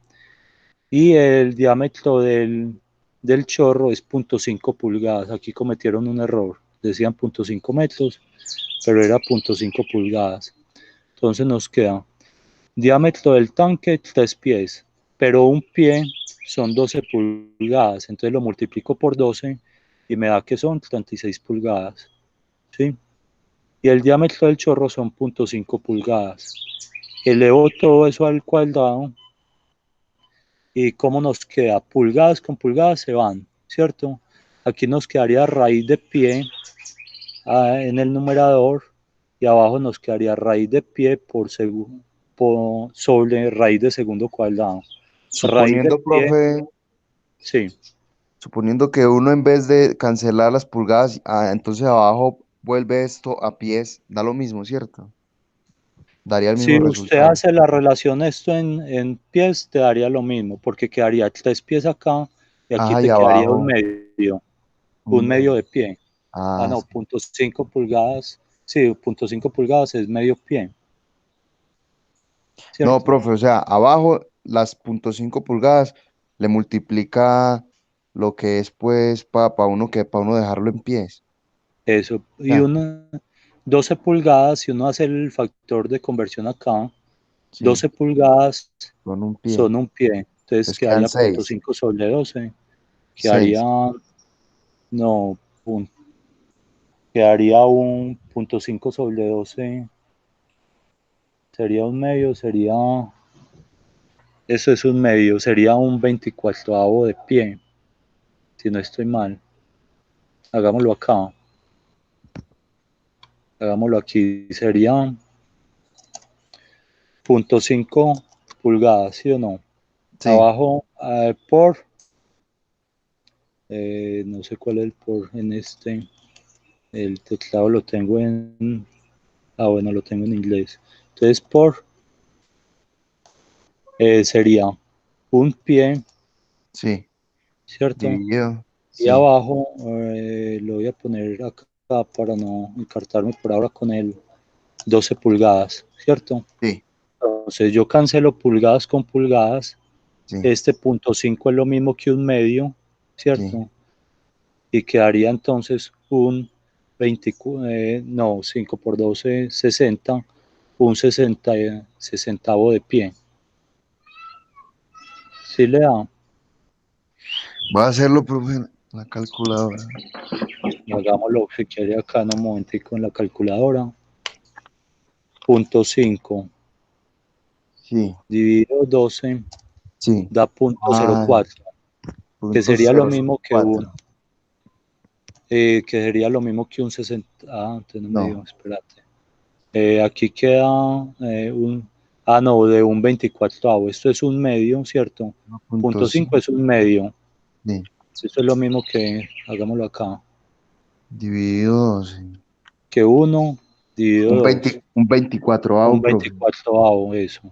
Y el diámetro del chorro es 0.5 pulgadas. Aquí cometieron un error. Decían 0.5 metros, pero era 0.5 pulgadas. Entonces nos queda diámetro del tanque 3 pies, pero un pie son 12 pulgadas. Entonces lo multiplico por 12 y me da que son 36 pulgadas. ¿Sí? Y el diámetro del chorro son 0.5 pulgadas. Elevo todo eso al cuadrado y ¿cómo nos queda? Pulgadas con pulgadas se van, ¿cierto? Aquí nos quedaría raíz de pie en el numerador y abajo nos quedaría raíz de pie sobre raíz de segundo cuadrado. Raíz de Suponiendo, pie, profe, sí, suponiendo que uno en vez de cancelar las pulgadas, entonces abajo vuelve esto a pies, da lo mismo, ¿cierto? Daría el mismo si usted resultado. hace la relación esto en pies, te daría lo mismo, porque quedaría 3 pies acá y aquí Ajá, y te quedaría un abajo medio, un un medio medio. de pie. Ah, Ah, no, sí. 0.5 pulgadas, sí, 0.5 pulgadas es medio pie, No, ¿cierto? profe, o sea, abajo las 0.5 pulgadas le multiplica lo que es, pues, para uno dejarlo en pies. Eso, y Ya, 12 pulgadas, si uno hace el factor de conversión acá, sí, 12 pulgadas con un pie. son un pie, entonces Entonces quedan quedaría 6. 0.5 sobre 12, quedaría, 6. no, quedaría un 0.5 sobre 12, sería un medio, eso es un medio, sería un 24avo de pie, si no estoy mal, hagámoslo acá, hagámoslo aquí, sería 0.5 pulgadas, ¿sí o no? Sí. Abajo por, no sé cuál es el por en este, el teclado lo tengo bueno, lo tengo en inglés. Entonces por sería un pie, Sí. ¿cierto? Dividido. Y Sí. abajo lo voy a poner acá para no encartarme por ahora con el 12 pulgadas, ¿cierto? Sí. Entonces yo cancelo pulgadas con pulgadas. Sí, Este punto 5 es lo mismo que un medio, ¿cierto? sí. Y quedaría entonces un 5 por 12, 60, un 60avo de pie. ¿Sí le da? Voy a hacerlo, profe, la calculadora. Hagámoslo si quiere acá en un momentico en la calculadora. Punto 5 Sí, dividido 12 sí. da punto Ah, 04, que punto sería lo cero mismo que un, 04. que sería lo mismo que un 60. Ah, entonces no me dio, No, espérate. Aquí queda no, de un 24avo. Esto es un medio, ¿cierto? punto Punto 5 5. es un medio. Sí, Esto es lo mismo que, hagámoslo acá, dividido 12. que 1 dividido 2, Un 24avo, un profe. 24avo, eso.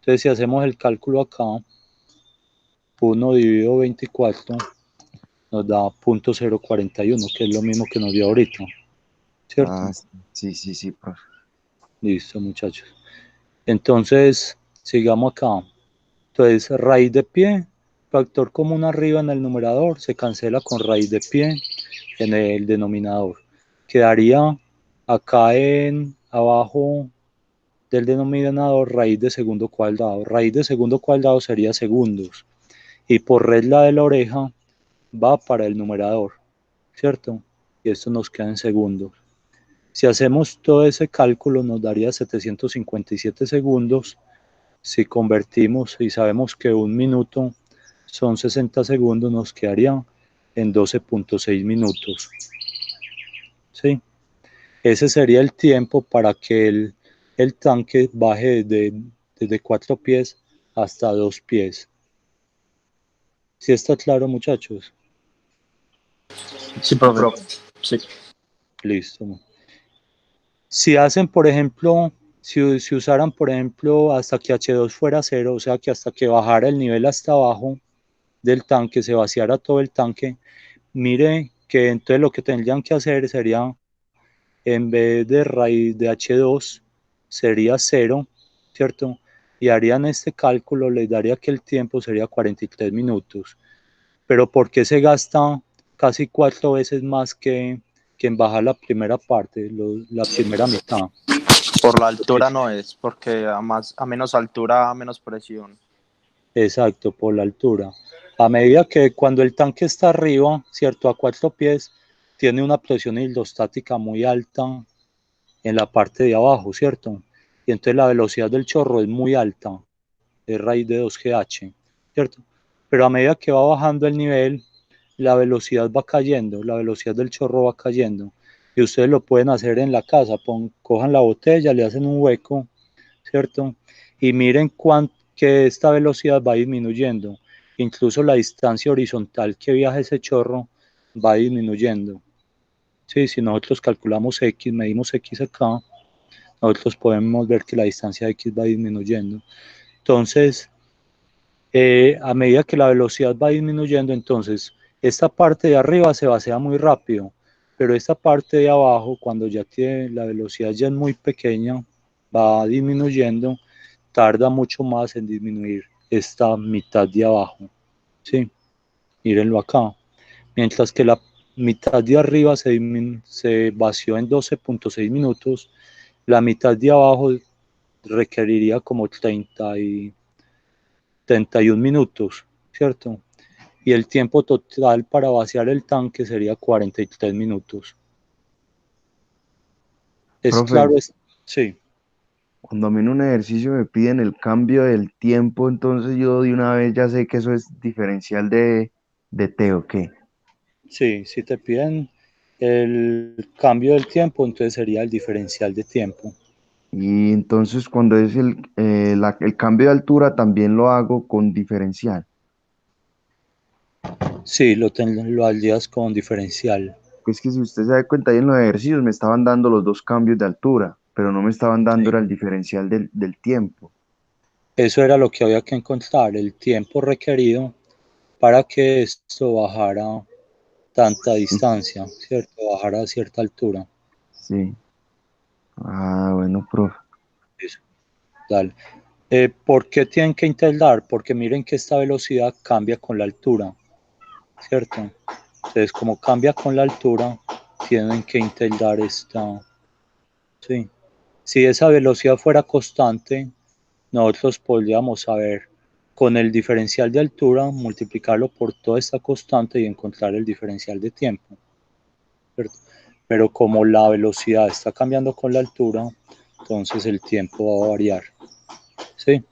Entonces, si hacemos el cálculo acá, 1 dividido 24 nos da punto 041, que es lo mismo que nos dio ahorita, ¿cierto? Ah, sí, sí, sí, profe. Listo, muchachos. Entonces, sigamos acá. Entonces, raíz de pie, factor común arriba en el numerador, se cancela con raíz de pie en el denominador. Quedaría acá en abajo del denominador raíz de segundo cuadrado. Raíz de segundo cuadrado sería segundos. Y por regla de la oreja va para el numerador, ¿cierto? Y esto nos queda en segundos. Si hacemos todo ese cálculo nos daría 757 segundos. Si convertimos y sabemos que un minuto son 60 segundos, nos quedaría en 12.6 minutos. ¿Sí? Ese sería el tiempo para que el tanque baje desde 4 pies hasta 2 pies. ¿Sí está claro, muchachos? Sí, profe. Sí. Listo. Si hacen, por ejemplo, si usaran, por ejemplo, hasta que H2 fuera cero, o sea, que hasta que bajara el nivel hasta abajo del tanque, se vaciara todo el tanque, mire que entonces lo que tendrían que hacer sería, en vez de raíz de H2, sería cero, ¿cierto? Y harían este cálculo, les daría que el tiempo sería 43 minutos. Pero ¿por qué se gasta casi 4 veces más que en bajar la primera parte, la primera mitad? Por la Porque altura no es, porque a menos altura, menos presión. exacto, por la altura. A medida que cuando el tanque está arriba, ¿cierto? A 4 pies, tiene una presión hidrostática muy alta en la parte de abajo, ¿cierto? Y entonces la velocidad del chorro es muy alta, es raíz de 2GH, ¿cierto? Pero a medida que va bajando el nivel, la velocidad va cayendo, la velocidad del chorro va cayendo. Y ustedes lo pueden hacer en la casa, cojan la botella, le hacen un hueco, ¿cierto? Y miren que esta velocidad va disminuyendo. Incluso la distancia horizontal que viaja ese chorro va disminuyendo. Sí, si nosotros calculamos X, medimos X acá, nosotros podemos ver que la distancia X va disminuyendo. Entonces, a medida que la velocidad va disminuyendo, entonces esta parte de arriba se vacía muy rápido, pero esta parte de abajo, cuando ya tiene la velocidad ya es muy pequeña, va disminuyendo, tarda mucho más en disminuir esta mitad de abajo. Sí, mírenlo acá. Mientras que la mitad de arriba se vació en 12.6 minutos, la mitad de abajo requeriría como 31 minutos, ¿cierto? Y el tiempo total para vaciar el tanque sería 43 minutos. ¿Es Profe, claro? Sí, cuando a mí en un ejercicio me piden el cambio del tiempo, entonces yo de una vez ya sé que eso es diferencial de T o qué. sí, si te piden el cambio del tiempo, entonces sería el diferencial de tiempo. Y entonces cuando es el cambio de altura también lo hago con diferencial. Sí, lo harías con diferencial. Es que si usted se da cuenta ahí en los ejercicios me estaban dando los dos cambios de altura, pero no me estaban dando Sí. era el diferencial del tiempo. Eso era lo que había que encontrar, el tiempo requerido para que esto bajara tanta distancia, ¿cierto? Bajara a cierta altura. Sí. Ah, bueno, profe. Eso, dale. ¿Por qué tienen que integrar? Porque miren que esta velocidad cambia con la altura, ¿cierto? Entonces, como cambia con la altura, tienen que integrar esta, ¿sí? Si esa velocidad fuera constante, nosotros podríamos saber con el diferencial de altura, multiplicarlo por toda esta constante y encontrar el diferencial de tiempo, ¿cierto? Pero como la velocidad está cambiando con la altura, entonces el tiempo va a variar, ¿sí?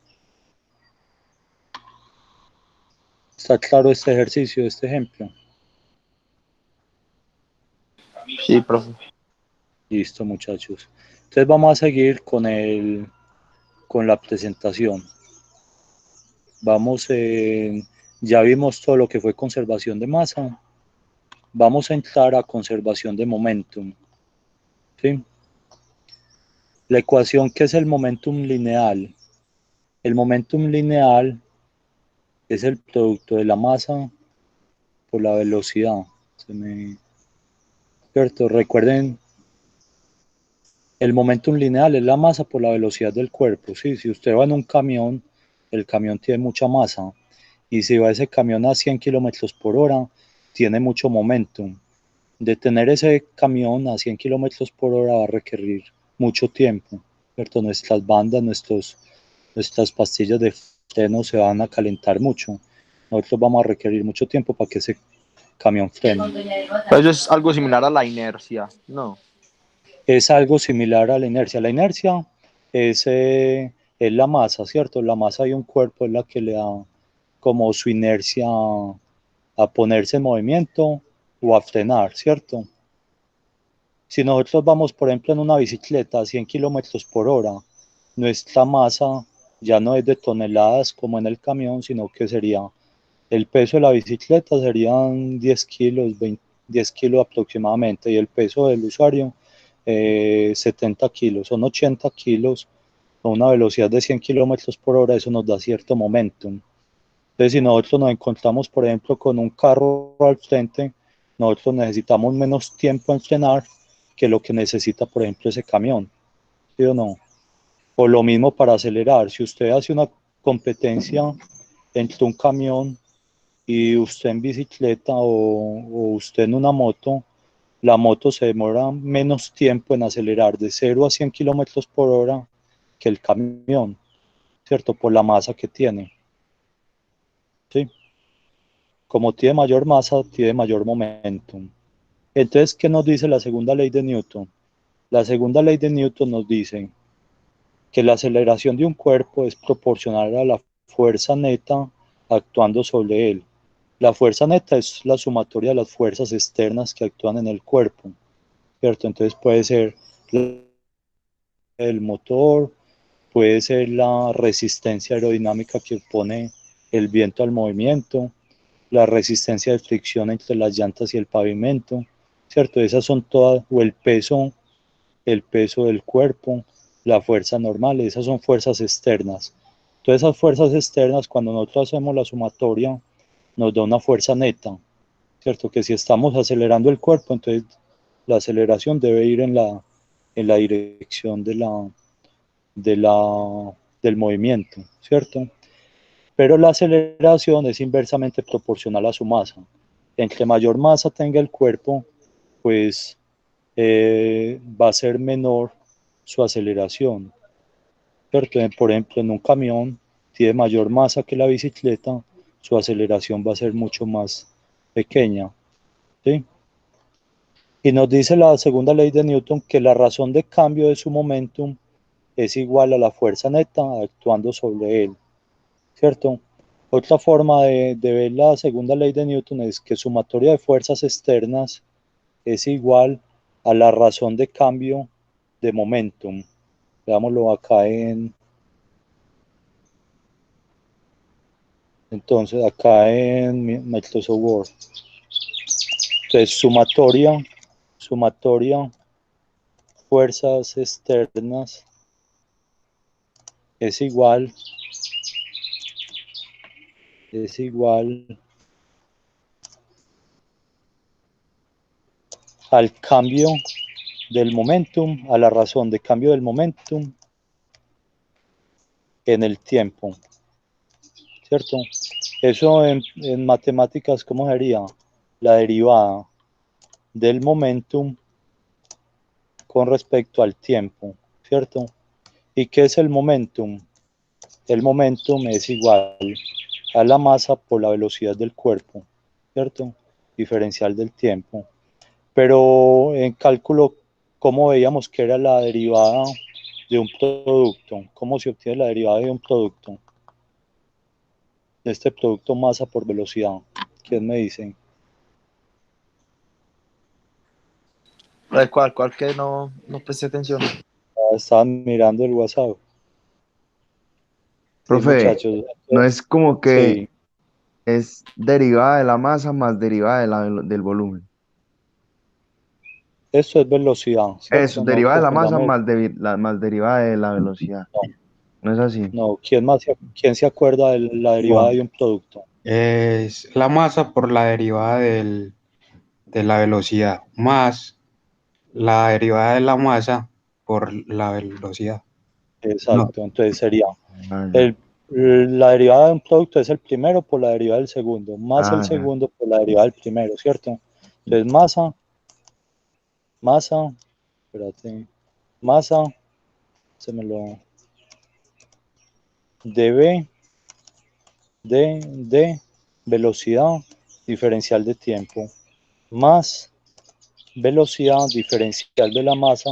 ¿Está claro este ejercicio, este ejemplo? Sí, profe. Listo, muchachos. Entonces vamos a seguir con la presentación. Vamos, ya vimos todo lo que fue conservación de masa. Vamos a entrar a conservación de momentum, ¿sí? La ecuación que es el momentum lineal. El momentum lineal es el producto de la masa por la velocidad. ¿Cierto? Recuerden, el momentum lineal es la masa por la velocidad del cuerpo, ¿sí? Si usted va en un camión, el camión tiene mucha masa. Y si va ese camión a 100 kilómetros por hora, tiene mucho momentum. Detener ese camión a 100 kilómetros por hora va a requerir mucho tiempo, ¿cierto? Nuestras bandas, nuestras pastillas de freno se van a calentar mucho. Nosotros vamos a requerir mucho tiempo para que ese camión frene. Eso es algo similar a la inercia, ¿no? Es algo similar a la inercia. La inercia es la masa, ¿cierto? La masa de un cuerpo es la que le da como su inercia a ponerse en movimiento o a frenar, ¿cierto? Si nosotros vamos, por ejemplo, en una bicicleta a 100 kilómetros por hora, nuestra masa ya no es de toneladas como en el camión, sino que sería el peso de la bicicleta serían 10 kilos, 10 kilos aproximadamente, y el peso del usuario 70 kilos, son 80 kilos a una velocidad de 100 kilómetros por hora, eso nos da cierto momentum. Entonces, si nosotros nos encontramos, por ejemplo, con un carro al frente, nosotros necesitamos menos tiempo en frenar que lo que necesita, por ejemplo, ese camión, ¿sí o no? O lo mismo para acelerar. Si usted hace una competencia entre un camión y usted en bicicleta o usted en una moto, la moto se demora menos tiempo en acelerar de 0 a 100 kilómetros por hora que el camión, ¿cierto? Por la masa que tiene, ¿sí? Como tiene mayor masa, tiene mayor momentum. Entonces, ¿qué nos dice la segunda ley de Newton? La segunda ley de Newton nos dice que la aceleración de un cuerpo es proporcional a la fuerza neta actuando sobre él. La fuerza neta es la sumatoria de las fuerzas externas que actúan en el cuerpo, ¿cierto? Entonces puede ser el motor, puede ser la resistencia aerodinámica que opone el viento al movimiento, la resistencia de fricción entre las llantas y el pavimento, ¿cierto? Esas son todas, o el peso del cuerpo, la fuerza normal, esas son fuerzas externas. Todas esas fuerzas externas, cuando nosotros hacemos la sumatoria, nos da una fuerza neta, ¿cierto? Que si estamos acelerando el cuerpo, entonces la aceleración debe ir en la dirección del movimiento, ¿cierto? Pero la aceleración es inversamente proporcional a su masa. Entre mayor masa tenga el cuerpo, pues va a ser menor su aceleración, ¿cierto? Por ejemplo, en un camión tiene mayor masa que la bicicleta, su aceleración va a ser mucho más pequeña, ¿sí? Y nos dice la segunda ley de Newton que la razón de cambio de su momentum es igual a la fuerza neta actuando sobre él, ¿cierto? Otra forma de ver la segunda ley de Newton es que sumatoria de fuerzas externas es igual a la razón de cambio de momentum. Veámoslo acá en Microsoft Word. Entonces, sumatoria, fuerzas externas es igual al cambio del momentum, a la razón de cambio del momentum en el tiempo, ¿cierto? Eso en matemáticas, ¿cómo sería? La derivada del momentum con respecto al tiempo, ¿cierto? ¿Y qué es el momentum? El momentum es igual a la masa por la velocidad del cuerpo, ¿cierto? Diferencial del tiempo. Pero en cálculo, ¿cómo veíamos que era la derivada de un producto? ¿Cómo se obtiene la derivada de un producto? De este producto masa por velocidad. ¿Quién me dice? ¿Cuál que no presté atención? Estaban mirando el WhatsApp. Sí, Profe, muchachos. no es como que Sí, es derivada de la masa más derivada del volumen. esto es velocidad, Eso, ¿cierto? No derivada de la masa confundamos. más derivada de la velocidad. No, ¿No es así? no. ¿Quién se acuerda de la derivada Bueno, de un producto? es la masa por la derivada de la velocidad, más la derivada de la masa por la velocidad. No, Exacto. Entonces sería Ah, ya. el, la derivada de un producto es el primero por la derivada del segundo, más el Ah, ya. segundo por la derivada del primero, ¿cierto? Entonces masa, espérate, masa, se me lo, dB de velocidad diferencial de tiempo, más velocidad diferencial de la masa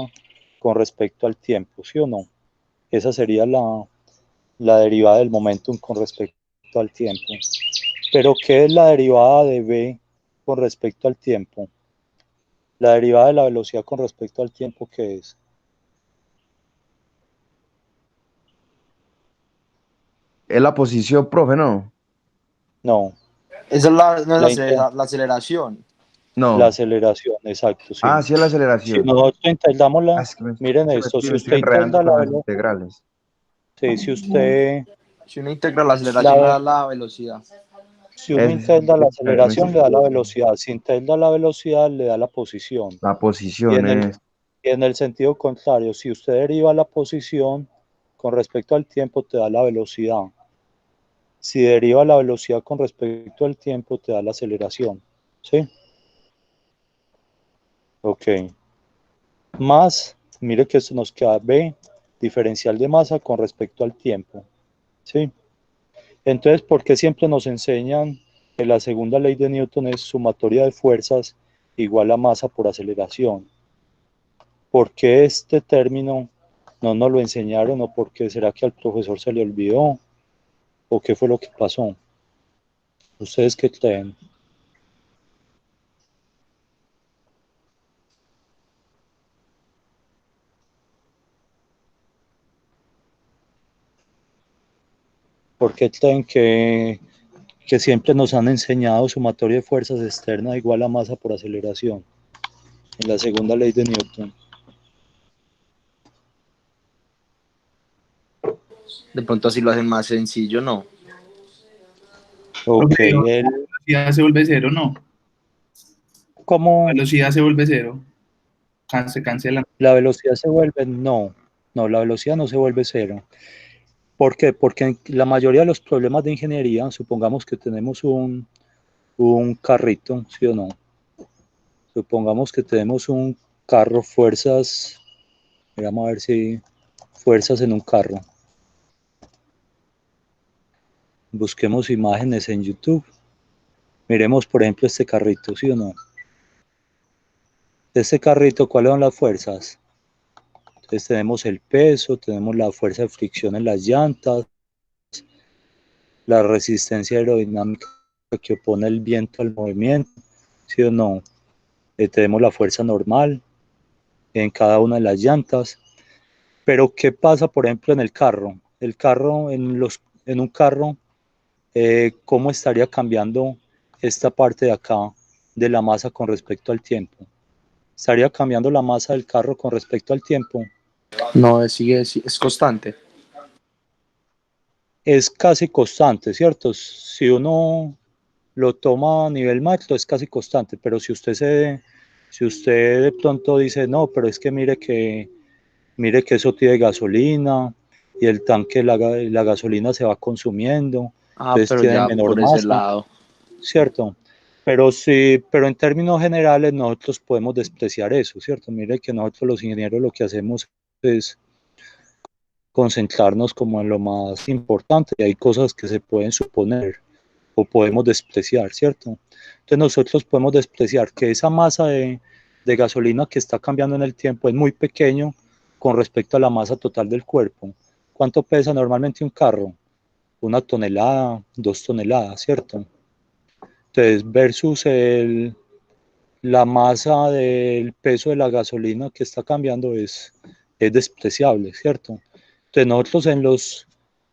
con respecto al tiempo, ¿sí o no? Esa sería la derivada del momentum con respecto al tiempo. Pero, ¿qué es la derivada de v con respecto al tiempo? La derivada de la velocidad con respecto al tiempo, ¿qué es? Es la posición, profe, ¿no? No, Esa es no la, es la aceleración. la No. aceleración, exacto, Ah, sí. sí es la Si aceleración. nosotros integramos Ah, la, es que me, miren se me esto, estoy, si me estoy usted enredando integra la con las velocidad, integrales. sí, si usted, Si uno integra la aceleración, le la, da la velocidad. si uno Es integra la que me aceleración, estoy le da la equivocando. velocidad, si integra la velocidad, le da la posición. La Y posición en el, es. y en el sentido contrario, si usted deriva la posición con respecto al tiempo, te da la velocidad. Si deriva la velocidad con respecto al tiempo, te da la aceleración. ¿Sí? Ok. Más, mire que esto nos queda B, diferencial de masa con respecto al tiempo. ¿Sí? Entonces, ¿por qué siempre nos enseñan que la segunda ley de Newton es sumatoria de fuerzas igual a masa por aceleración? ¿Por qué este término no nos lo enseñaron o por qué será que al profesor se le olvidó o qué fue lo que pasó? ¿Ustedes qué creen? ¿Por qué creen que siempre nos han enseñado sumatoria de fuerzas externas igual a masa por aceleración en la segunda ley de Newton? De pronto así lo hacen más sencillo, ¿no? Ok, Profe, la velocidad se vuelve cero, ¿no? La ¿cómo velocidad se vuelve cero. Se cancela. la velocidad se vuelve? No, la velocidad no se vuelve cero. ¿Por qué? Porque en la mayoría de los problemas de ingeniería, supongamos que tenemos un carrito, ¿sí o no? Supongamos que tenemos un carro, fuerzas, vamos a ver si fuerzas en un carro. Busquemos imágenes en YouTube. Miremos, por ejemplo, este carrito, ¿sí o no? De este carrito, ¿cuáles son las fuerzas? Entonces tenemos el peso, tenemos la fuerza de fricción en las llantas, la resistencia aerodinámica que opone el viento al movimiento, ¿sí o no? Tenemos la fuerza normal en cada una de las llantas. Pero ¿qué pasa, por ejemplo, en el carro? El carro, en un carro, ¿cómo estaría cambiando esta parte de acá de la masa con respecto al tiempo? ¿Estaría cambiando la masa del carro con respecto al tiempo? No, es constante. Es casi constante, ¿cierto? Si uno lo toma a nivel macro, es casi constante, pero si usted de pronto dice, no, pero es que mire que eso tiene gasolina, y el tanque, la gasolina se va consumiendo, Ah, entonces pero tiene ya menor por ese masa, lado. ¿cierto? Pero sí, pero en términos generales nosotros podemos despreciar eso, ¿cierto? Mire que nosotros los ingenieros lo que hacemos es concentrarnos como en lo más importante, y hay cosas que se pueden suponer o podemos despreciar, ¿cierto? Entonces nosotros podemos despreciar que esa masa de gasolina que está cambiando en el tiempo es muy pequeño con respecto a la masa total del cuerpo. ¿Cuánto pesa normalmente un carro? 1 tonelada, 2 toneladas, ¿cierto? Entonces, versus la masa del peso de la gasolina que está cambiando es despreciable, ¿cierto? Entonces, nosotros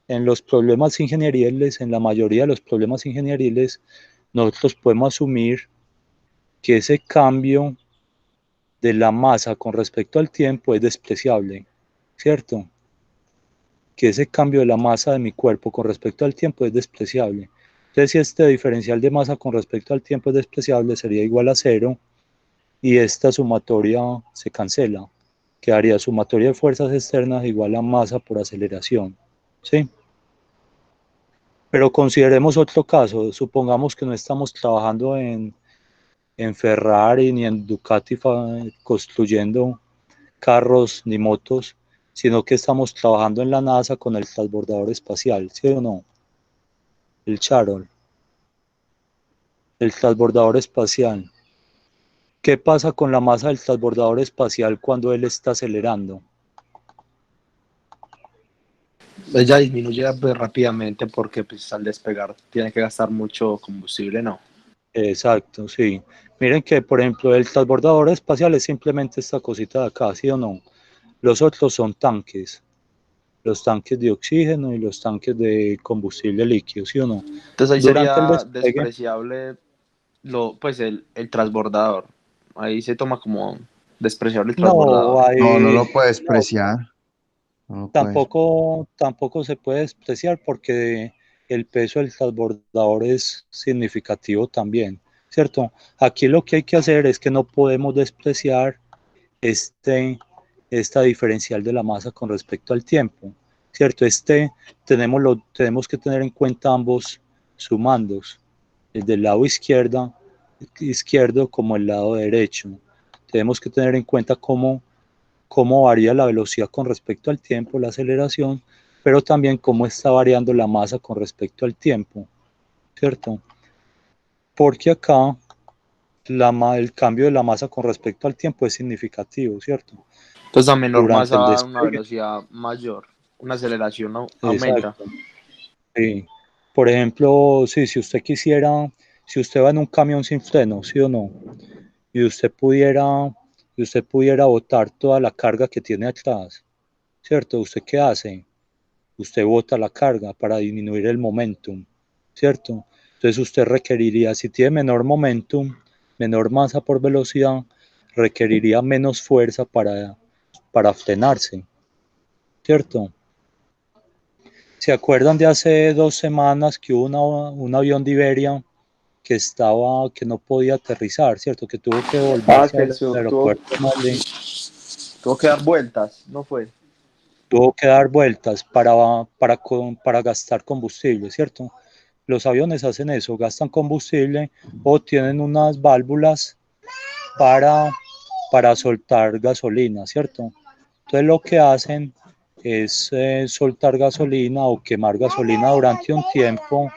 en los problemas ingenieriles, en la mayoría de los problemas ingenieriles, nosotros podemos asumir que ese cambio de la masa con respecto al tiempo es despreciable, ¿cierto? Que ese cambio de la masa de mi cuerpo con respecto al tiempo es despreciable. Entonces, si este diferencial de masa con respecto al tiempo es despreciable, sería igual a 0 y esta sumatoria se cancela. Quedaría sumatoria de fuerzas externas igual a masa por aceleración, ¿sí? Pero consideremos otro caso, supongamos que no estamos trabajando en Ferrari ni en Ducati construyendo carros ni motos, sino que estamos trabajando en la NASA con el transbordador espacial, ¿sí o no? El Shuttle, el transbordador espacial. ¿Qué pasa con la masa del transbordador espacial cuando él está acelerando? Ella disminuye pues, rápidamente porque pues, al despegar tiene que gastar mucho combustible, ¿no? Exacto, sí. Miren que, por ejemplo, el transbordador espacial es simplemente esta cosita de acá, ¿sí o no? Los otros son tanques, los tanques de oxígeno y los tanques de combustible líquido, ¿sí o no? Entonces ahí Durante el sería despegue, despreciable pues el transbordador. Ahí se toma como despreciable el no, transbordador. No hay, lo puedes no, despreciar. No lo puedes. tampoco se puede despreciar porque el peso del transbordador es significativo también, ¿cierto? Aquí lo que hay que hacer es que no podemos despreciar este, esta diferencial de la masa con respecto al tiempo, ¿cierto? Tenemos que tener en cuenta ambos sumandos, el del lado izquierdo como el lado derecho. Tenemos que tener en cuenta cómo varía la velocidad con respecto al tiempo, la aceleración, pero también cómo está variando la masa con respecto al tiempo, ¿cierto? Porque acá el cambio de la masa con respecto al tiempo es significativo, ¿cierto? Entonces a menor Durante masa el va a una despegue. velocidad mayor, una aceleración aumenta. Exacto. Sí. Por ejemplo, sí, si usted va en un camión sin freno, ¿sí o no? Y usted pudiera botar toda la carga que tiene atrás, ¿cierto? ¿Usted qué hace? Usted bota la carga para disminuir el momentum, ¿cierto? Entonces usted requeriría, si tiene menor momentum, menor masa por velocidad, requeriría menos fuerza para frenarse, ¿cierto? ¿Se acuerdan de hace 2 semanas que hubo un avión de Iberia que no podía aterrizar, ¿cierto? Que tuvo que Ah, volverse que al aeropuerto de Mali, tuvo que dar vueltas, ¿no fue? tuvo que dar vueltas para gastar combustible, ¿cierto? Los aviones hacen eso, gastan combustible o tienen unas válvulas para, para soltar gasolina, ¿cierto? Entonces lo que hacen es soltar gasolina o quemar gasolina durante un tiempo,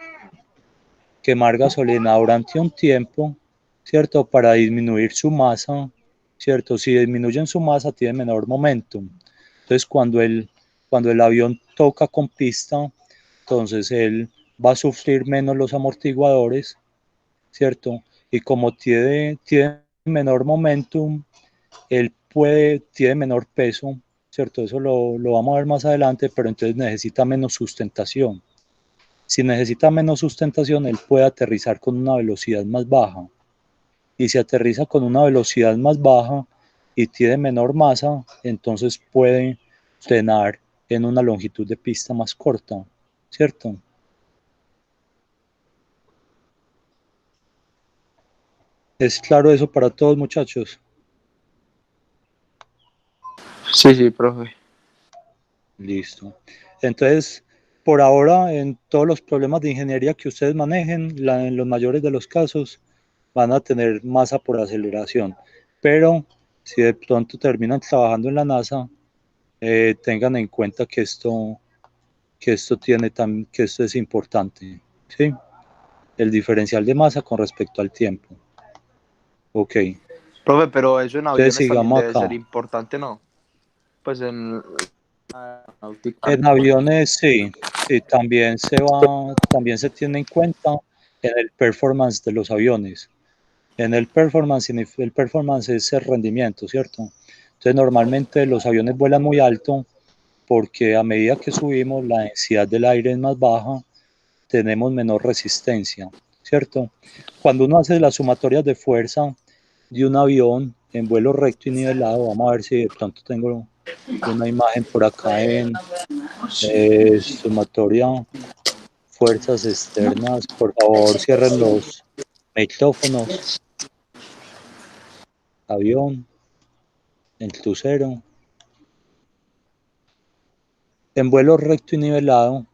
¿cierto? Para disminuir su masa, ¿cierto? Si disminuyen su masa, tiene menor momentum. Entonces, cuando el avión toca con pista, entonces él va a sufrir menos los amortiguadores, ¿cierto? Y como tiene menor momentum, tiene menor peso, ¿cierto? Eso lo vamos a ver más adelante, pero entonces necesita menos sustentación. Si necesita menos sustentación, él puede aterrizar con una velocidad más baja. Y si aterriza con una velocidad más baja y tiene menor masa, entonces puede frenar en una longitud de pista más corta, ¿cierto? ¿Es claro eso para todos, muchachos? Sí, sí, profe. Listo. Entonces, por ahora, en todos los problemas de ingeniería que ustedes manejen, en los mayores de los casos, van a tener masa por aceleración. Pero si de pronto terminan trabajando en la NASA, tengan en cuenta que esto es importante, ¿sí? El diferencial de masa con respecto al tiempo. Ok, Profe, pero eso en entonces aviones también sigamos debe ser acá. importante, ¿no? Pues en náutica. En aviones, sí, sí, también se tiene en cuenta en el performance de los aviones. El performance es el rendimiento, ¿cierto? Entonces, normalmente los aviones vuelan muy alto porque a medida que subimos, la densidad del aire es más baja, tenemos menor resistencia, ¿cierto? Cuando uno hace las sumatorias de fuerza de un avión en vuelo recto y nivelado, vamos a ver si de pronto tengo una imagen por acá en sumatoria fuerzas externas. Por favor, cierren los micrófonos. Avión, el crucero. En vuelo recto y nivelado,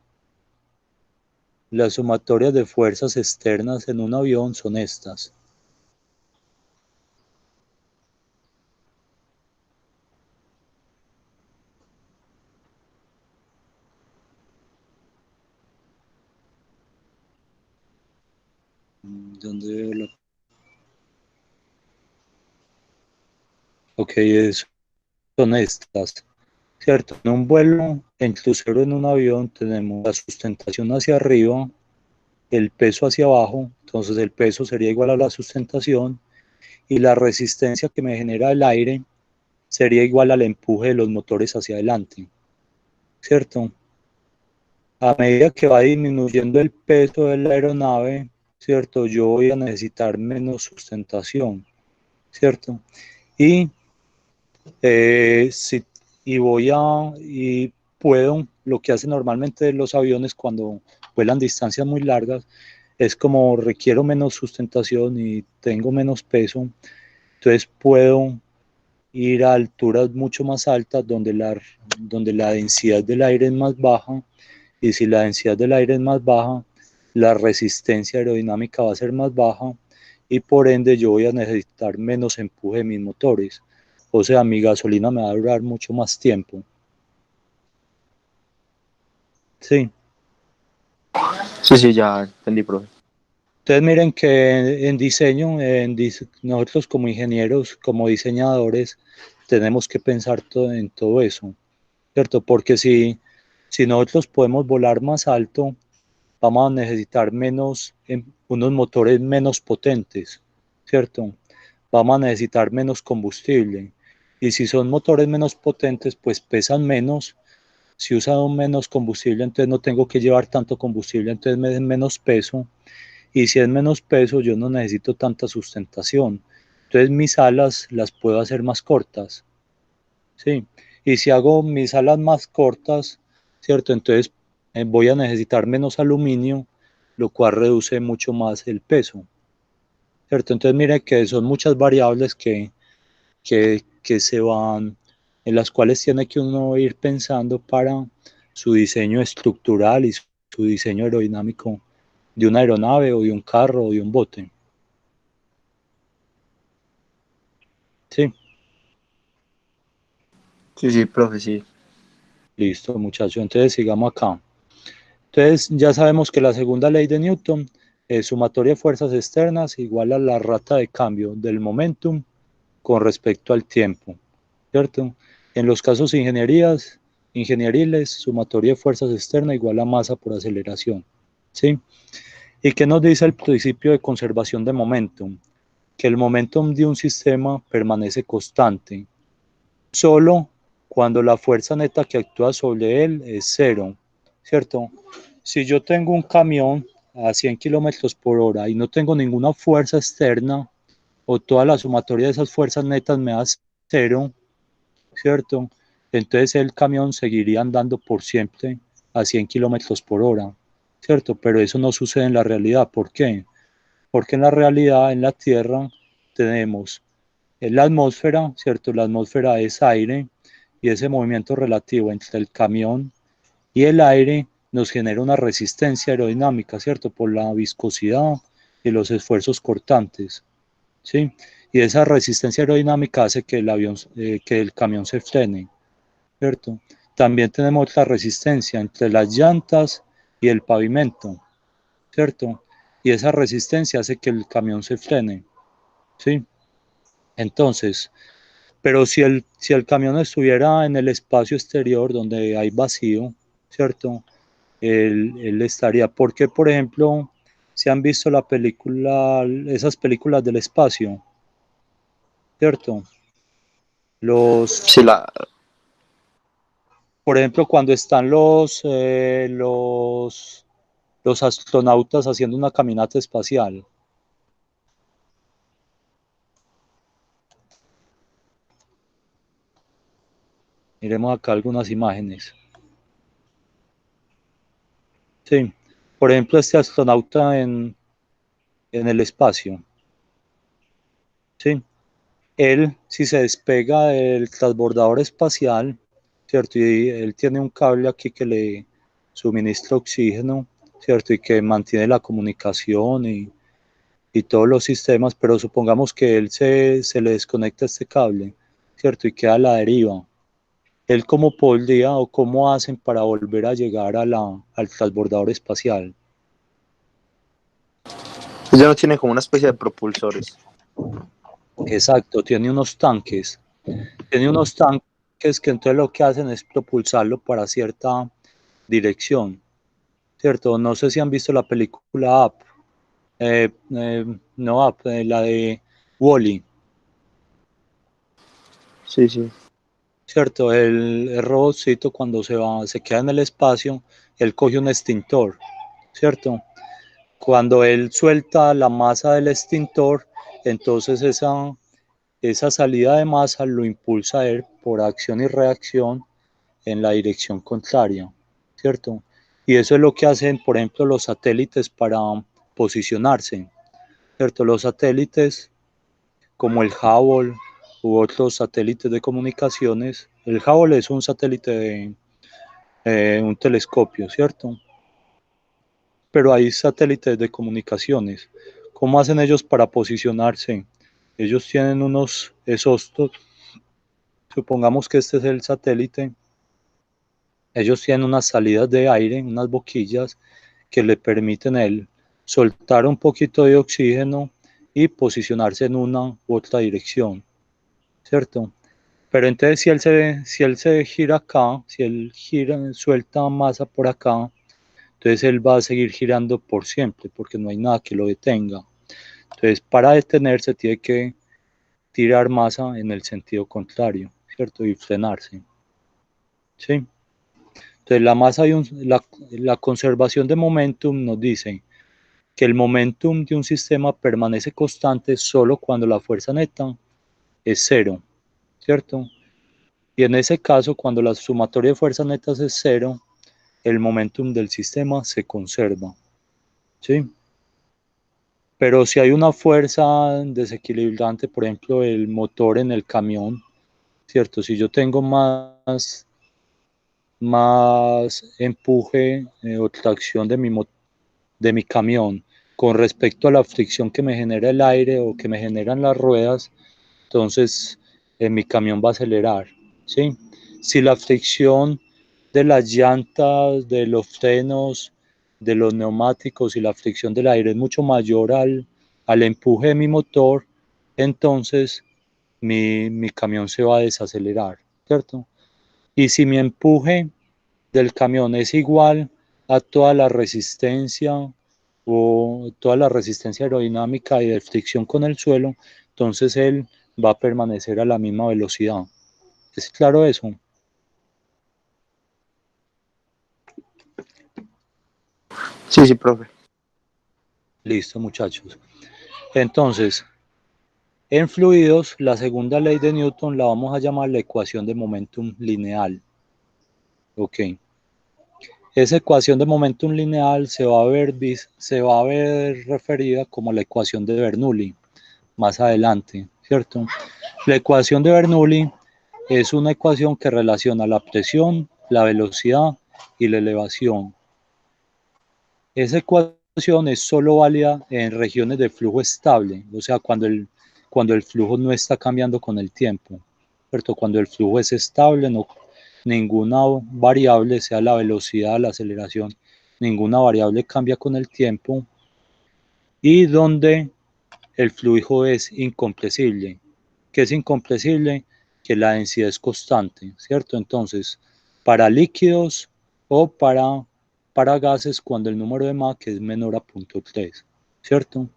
las sumatorias de fuerzas externas en un avión son estas. ¿Dónde veo la? Ok, son estas, ¿cierto? En un vuelo, en crucero, en un avión, tenemos la sustentación hacia arriba, el peso hacia abajo, entonces el peso sería igual a la sustentación y la resistencia que me genera el aire sería igual al empuje de los motores hacia adelante, ¿cierto? A medida que va disminuyendo el peso de la aeronave, ¿cierto? Yo voy a necesitar menos sustentación, ¿cierto? Y, si, y puedo, lo que hacen normalmente los aviones cuando vuelan distancias muy largas, es como requiero menos sustentación y tengo menos peso, entonces puedo ir a alturas mucho más altas donde la densidad del aire es más baja, y si la densidad del aire es más baja, la resistencia aerodinámica va a ser más baja y por ende yo voy a necesitar menos empuje de mis motores. O sea, mi gasolina me va a durar mucho más tiempo. Sí. Sí, ya entendí, profe. Entonces miren que en diseño, nosotros como ingenieros, como diseñadores, tenemos que pensar en todo eso, ¿cierto? Porque si nosotros podemos volar más alto, vamos a necesitar unos motores menos potentes, ¿cierto? Vamos a necesitar menos combustible. Y si son motores menos potentes, pues pesan menos. Si usan menos combustible, entonces no tengo que llevar tanto combustible, entonces me den menos peso. Y si es menos peso, yo no necesito tanta sustentación. Entonces mis alas las puedo hacer más cortas, ¿sí? Y si hago mis alas más cortas, ¿cierto? Entonces voy a necesitar menos aluminio, lo cual reduce mucho más el peso, ¿cierto? Entonces mire que son muchas variables que se van, en las cuales tiene que uno ir pensando para su diseño estructural y su diseño aerodinámico de una aeronave o de un carro o de un bote. Sí, Sí, profe, sí. listo, muchachos. Entonces sigamos acá. Entonces ya sabemos que la segunda ley de Newton es sumatoria de fuerzas externas igual a la rata de cambio del momentum con respecto al tiempo, ¿cierto? En los casos ingenieriles, sumatoria de fuerzas externas igual a masa por aceleración, ¿sí? ¿Y qué nos dice el principio de conservación de momentum? Que el momentum de un sistema permanece constante, solo cuando la fuerza neta que actúa sobre él es cero, ¿cierto? Si yo tengo un camión a 100 kilómetros por hora y no tengo ninguna fuerza externa, o toda la sumatoria de esas fuerzas netas me da cero, ¿cierto? Entonces el camión seguiría andando por siempre a 100 kilómetros por hora, ¿cierto? Pero eso no sucede en la realidad. ¿Por qué? Porque en la realidad, en la Tierra, tenemos en la atmósfera, ¿cierto? La atmósfera es aire y ese movimiento relativo entre el camión y el aire nos genera una resistencia aerodinámica, ¿cierto? Por la viscosidad y los esfuerzos cortantes, ¿sí? Y esa resistencia aerodinámica hace que el camión se frene, ¿cierto? También tenemos otra resistencia entre las llantas y el pavimento, ¿cierto? Y esa resistencia hace que el camión se frene, ¿sí? Entonces, pero si el camión estuviera en el espacio exterior donde hay vacío, ¿cierto? Él estaría, porque por ejemplo, si han visto la película, esas películas del espacio, ¿cierto? Sí, Por ejemplo, cuando están los astronautas haciendo una caminata espacial. Miremos acá algunas imágenes. Sí, por ejemplo, este astronauta en el espacio. Sí, él, si se despega del transbordador espacial, ¿cierto? Y él tiene un cable aquí que le suministra oxígeno, ¿cierto? Y que mantiene la comunicación y todos los sistemas, pero supongamos que él se le desconecta este cable, ¿cierto? Y queda a la deriva. Él cómo podría o cómo hacen para volver a llegar al transbordador espacial. ella no tiene como una especie de propulsores. Exacto, tiene unos tanques. Tiene unos tanques que entonces lo que hacen es propulsarlo para cierta dirección, ¿cierto? No sé si han visto la película Up, no Up, la de Wall-E, Sí, sí. ¿cierto? El robotcito cuando se queda en el espacio, él coge un extintor, ¿cierto? Cuando él suelta la masa del extintor, entonces esa salida de masa lo impulsa a él por acción y reacción en la dirección contraria, ¿cierto? Y eso es lo que hacen, por ejemplo, los satélites para posicionarse, ¿cierto? Los satélites como el Hubble u otros satélites de comunicaciones. El Hubble es un satélite de un telescopio, ¿cierto? Pero hay satélites de comunicaciones. ¿Cómo hacen ellos para posicionarse? Ellos tienen unos exhaustos. Supongamos que este es el satélite. Ellos tienen unas salidas de aire, unas boquillas que le permiten a él soltar un poquito de oxígeno y posicionarse en una u otra dirección, ¿cierto? Pero entonces si él se gira acá, si él gira, suelta masa por acá, entonces él va a seguir girando por siempre, porque no hay nada que lo detenga. Entonces, para detenerse tiene que tirar masa en el sentido contrario, ¿cierto? Y frenarse, ¿sí? Entonces, la conservación de momentum nos dice que el momentum de un sistema permanece constante solo cuando la fuerza neta es cero, ¿cierto? Y en ese caso, cuando la sumatoria de fuerzas netas es cero, el momentum del sistema se conserva, ¿sí? Pero si hay una fuerza desequilibrante, por ejemplo, el motor en el camión, ¿cierto? Si yo tengo más empuje o tracción de mi camión con respecto a la fricción que me genera el aire o que me generan las ruedas, entonces mi camión va a acelerar, ¿sí? Si la fricción de las llantas, de los frenos, de los neumáticos y la fricción del aire es mucho mayor al empuje de mi motor, entonces mi camión se va a desacelerar, ¿cierto? Y si mi empuje del camión es igual a toda la resistencia o toda la resistencia aerodinámica y de fricción con el suelo, entonces él va a permanecer a la misma velocidad. ¿Es claro eso? Sí, sí, profe. Listo, muchachos. Entonces, en fluidos, la segunda ley de Newton la vamos a llamar la ecuación de momentum lineal. Ok. Esa ecuación de momentum lineal se va a ver referida como la ecuación de Bernoulli más adelante, ¿cierto? La ecuación de Bernoulli es una ecuación que relaciona la presión, la velocidad y la elevación. Esa ecuación es solo válida en regiones de flujo estable, o sea, cuando el flujo no está cambiando con el tiempo, ¿cierto? Cuando el flujo es estable, no, ninguna variable, sea la velocidad, la aceleración, ninguna variable cambia con el tiempo, y donde el flujo es incompresible. ¿Qué es incompresible? Que la densidad es constante, ¿cierto? Entonces, para líquidos o para gases, cuando el número de Mach es menor a 0.3, ¿cierto?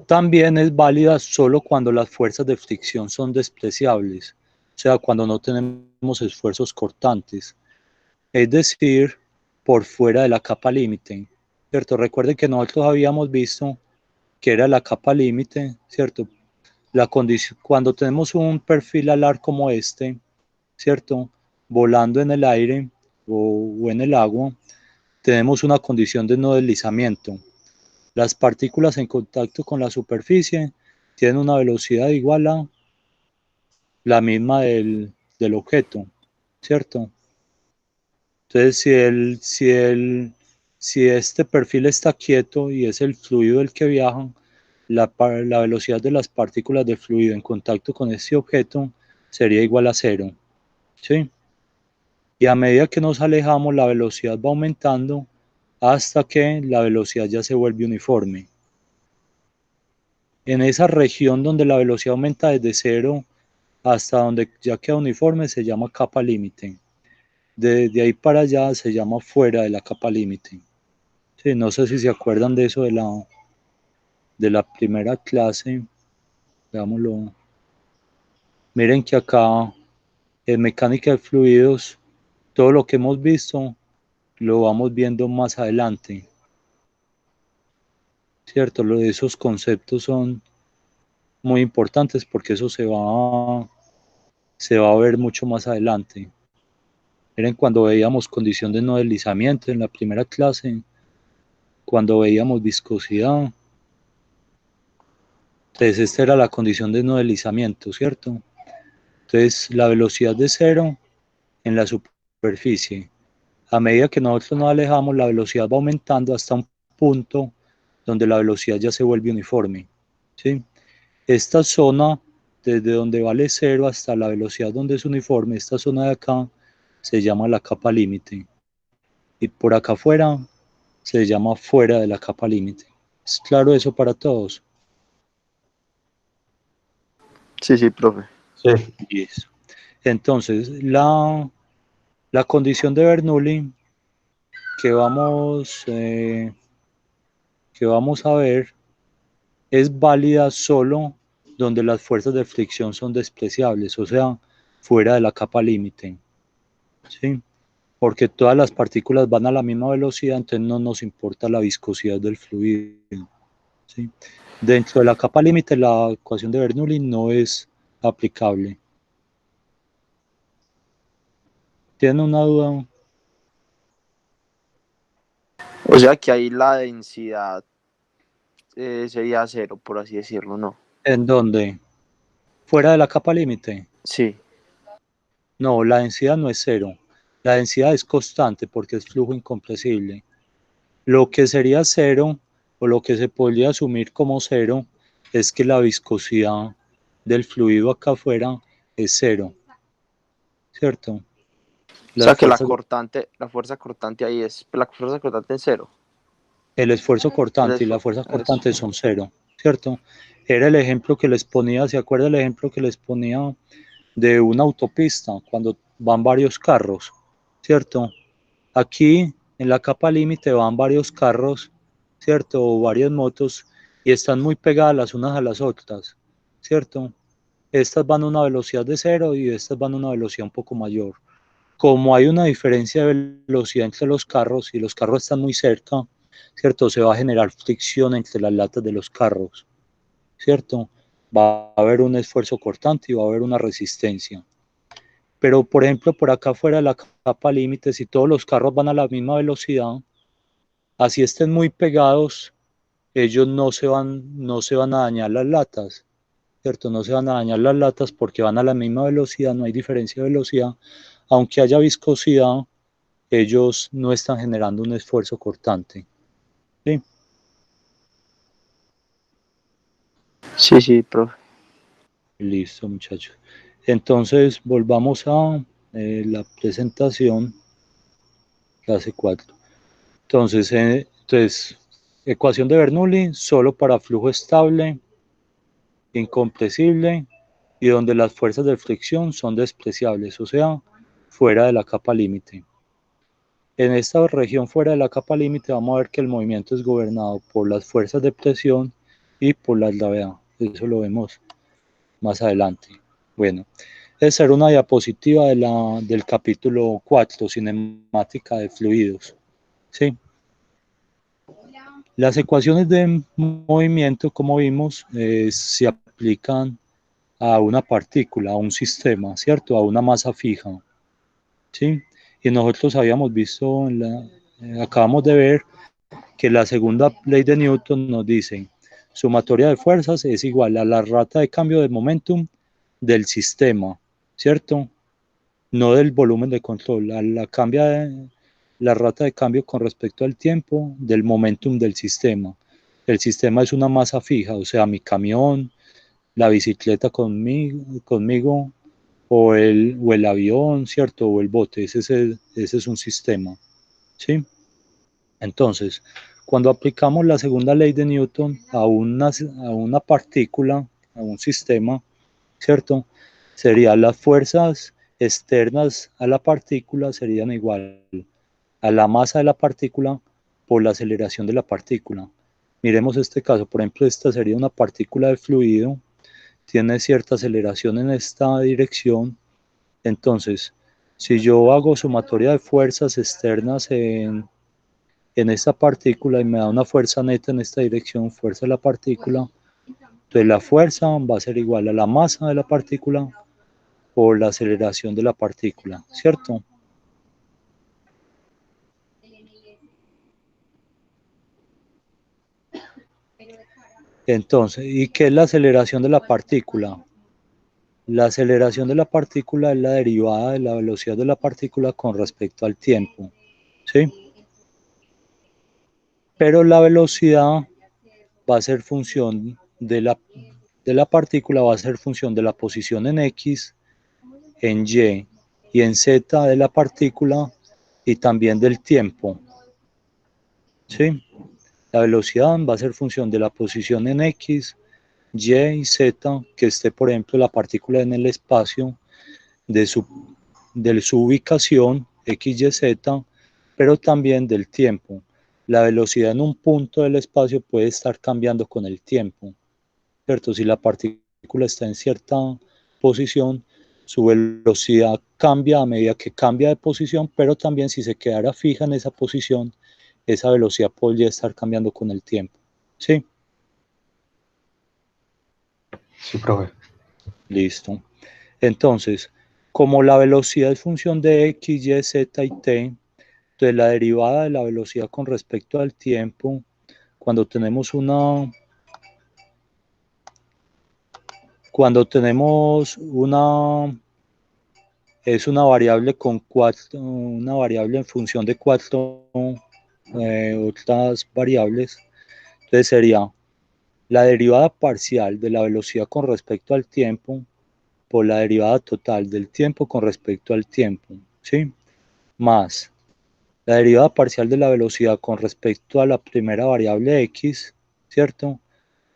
También es válida solo cuando las fuerzas de fricción son despreciables, o sea, cuando no tenemos esfuerzos cortantes, es decir, por fuera de la capa límite, ¿cierto? Recuerden que nosotros habíamos visto que era la capa límite, ¿cierto? La condición, cuando tenemos un perfil alar como este, ¿cierto? Volando en el aire o en el agua, tenemos una condición de no deslizamiento. Las partículas en contacto con la superficie tienen una velocidad igual a la misma del objeto, ¿cierto? Entonces, si este perfil está quieto y es el fluido el que viaja, la velocidad de las partículas de fluido en contacto con este objeto sería igual a 0, ¿sí? Y a medida que nos alejamos, la velocidad va aumentando hasta que la velocidad ya se vuelve uniforme. En esa región donde la velocidad aumenta desde 0 hasta donde ya queda uniforme se llama capa límite. De ahí para allá se llama fuera de la capa límite. Sí, no sé si se acuerdan de eso de la primera clase. Veámoslo. Miren que acá en mecánica de fluidos, todo lo que hemos visto lo vamos viendo más adelante. ¿Cierto? Esos conceptos son muy importantes porque eso se va a ver mucho más adelante. Miren cuando veíamos condición de no deslizamiento en la primera clase, cuando veíamos viscosidad. Entonces esta era la condición de no deslizamiento, ¿cierto? Entonces la velocidad de 0 en la superficie. A medida que nosotros nos alejamos, la velocidad va aumentando hasta un punto donde la velocidad ya se vuelve uniforme, ¿sí? Esta zona, desde donde vale 0 hasta la velocidad donde es uniforme, esta zona de acá se llama la capa límite. Y por acá afuera se llama fuera de la capa límite. ¿Es claro eso para todos? Sí, profe. Sí. Yes. Entonces, la condición de Bernoulli que vamos a ver es válida solo donde las fuerzas de fricción son despreciables, o sea, fuera de la capa límite, ¿sí? Porque todas las partículas van a la misma velocidad, entonces no nos importa la viscosidad del fluido, ¿sí? Dentro de la capa límite la ecuación de Bernoulli no es aplicable. ¿Tienen una duda? O sea que ahí la densidad sería 0, por así decirlo, ¿no? ¿En dónde? ¿Fuera de la capa límite? Sí. No, la densidad no es 0. La densidad es constante porque es flujo incompresible. Lo que sería 0, o lo que se podría asumir como 0, es que la viscosidad del fluido acá afuera es 0, ¿cierto? O Las sea que la fuerzas, fuerza cortante ahí es, la fuerza cortante es 0. el esfuerzo cortante y la fuerza cortante son 0, ¿cierto? Era el ejemplo que les ponía, ¿se acuerda el ejemplo que les ponía de una autopista cuando van varios carros, ¿cierto? Aquí en la capa límite van varios carros, ¿cierto? O varias motos y están muy pegadas las unas a las otras, ¿cierto? Estas van a una velocidad de 0 y estas van a una velocidad un poco mayor. Como hay una diferencia de velocidad entre los carros y los carros están muy cerca, ¿cierto? Se va a generar fricción entre las latas de los carros, ¿cierto? Va a haber un esfuerzo cortante y va a haber una resistencia. Pero, por ejemplo, por acá fuera de la capa límite, si todos los carros van a la misma velocidad, así estén muy pegados, ellos no se van a dañar las latas, ¿cierto? No se van a dañar las latas porque van a la misma velocidad, no hay diferencia de velocidad, aunque haya viscosidad, ellos no están generando un esfuerzo cortante. ¿Sí? Sí, profe. Listo, muchachos. Entonces, volvamos a la presentación, clase 4. Entonces, ecuación de Bernoulli solo para flujo estable, incompresible y donde las fuerzas de fricción son despreciables, o sea, fuera de la capa límite. En esta región fuera de la capa límite vamos a ver que el movimiento es gobernado por las fuerzas de presión y por la gravedad. Eso lo vemos más adelante. Bueno, esa era una diapositiva del capítulo 4, cinemática de fluidos. ¿Sí? Las ecuaciones de movimiento, como vimos, se aplican a una partícula, a un sistema, ¿cierto? A una masa fija. ¿Sí? Y nosotros habíamos visto, acabamos de ver que la segunda ley de Newton nos dice, sumatoria de fuerzas es igual a la rata de cambio de momentum del sistema, ¿cierto? No del volumen de control, la rata de cambio con respecto al tiempo del momentum del sistema. El sistema es una masa fija, o sea, mi camión, la bicicleta conmigo o el avión, ¿cierto? O el bote, ese es un sistema, ¿sí? Entonces, cuando aplicamos la segunda ley de Newton a una partícula, a un sistema, ¿cierto? Serían las fuerzas externas a la partícula serían igual a la masa de la partícula por la aceleración de la partícula. Miremos este caso, por ejemplo, esta sería una partícula de fluido, tiene cierta aceleración en esta dirección, entonces, si yo hago sumatoria de fuerzas externas en esta partícula y me da una fuerza neta en esta dirección, fuerza de la partícula, entonces la fuerza va a ser igual a la masa de la partícula por la aceleración de la partícula, ¿cierto? Entonces, ¿y qué es la aceleración de la partícula? La aceleración de la partícula es la derivada de la velocidad de la partícula con respecto al tiempo, ¿sí? Pero la velocidad va a ser función de la partícula, va a ser función de la posición en X, en y en Z de la partícula y también del tiempo, ¿sí? La velocidad va a ser función de la posición en X, y Z, que esté, por ejemplo, la partícula en el espacio de su ubicación, X, Y, Z, pero también del tiempo. La velocidad en un punto del espacio puede estar cambiando con el tiempo, ¿cierto? Si la partícula está en cierta posición, su velocidad cambia a medida que cambia de posición, pero también si se quedara fija en esa posición, esa velocidad podría estar cambiando con el tiempo. ¿Sí? Sí, profe. Listo. Entonces, como la velocidad es función de X, Y, Z y T, entonces la derivada de la velocidad con respecto al tiempo, cuando tenemos es una variable una variable en función de cuatro otras variables, entonces sería la derivada parcial de la velocidad con respecto al tiempo por la derivada total del tiempo con respecto al tiempo, ¿sí? Más la derivada parcial de la velocidad con respecto a la primera variable x, ¿cierto?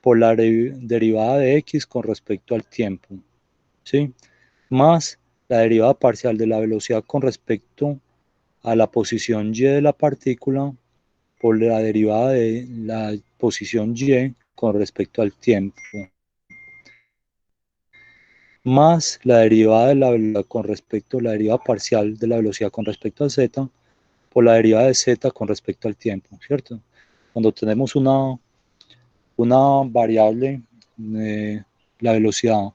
Por la derivada de x con respecto al tiempo, ¿sí? Más la derivada parcial de la velocidad con respecto a la posición y de la partícula por la derivada de la posición y con respecto al tiempo, más la derivada de la velocidad con respecto a la derivada parcial de la velocidad con respecto a z por la derivada de z con respecto al tiempo, ¿cierto? Cuando tenemos una variable, la velocidad,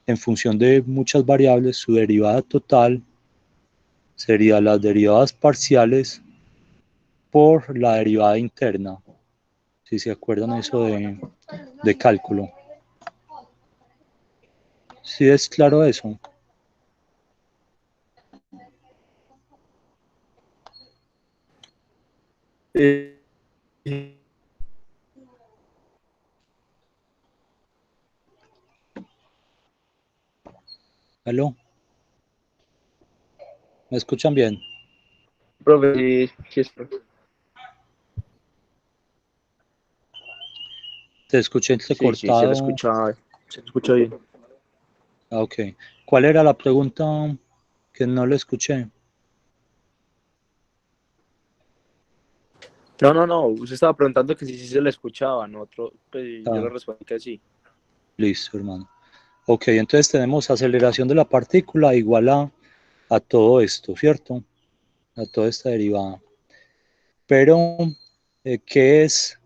en función de muchas variables, su derivada total sería las derivadas parciales por la derivada interna, si se acuerdan eso de cálculo. ¿Sí es claro eso? Eh, ¿Aló? ¿Me escuchan bien? Profe, Te escuché sí, se le entrecortado. escucha bien. Ah, ok. ¿Cuál era la pregunta que no le escuché? No, usted estaba preguntando que si sí se le escuchaba, nosotros, pues yo le Ah, respondí que sí. listo, hermano. Ok, entonces tenemos aceleración de la partícula igual a todo esto, ¿cierto? A toda esta derivada. Pero, ¿qué es?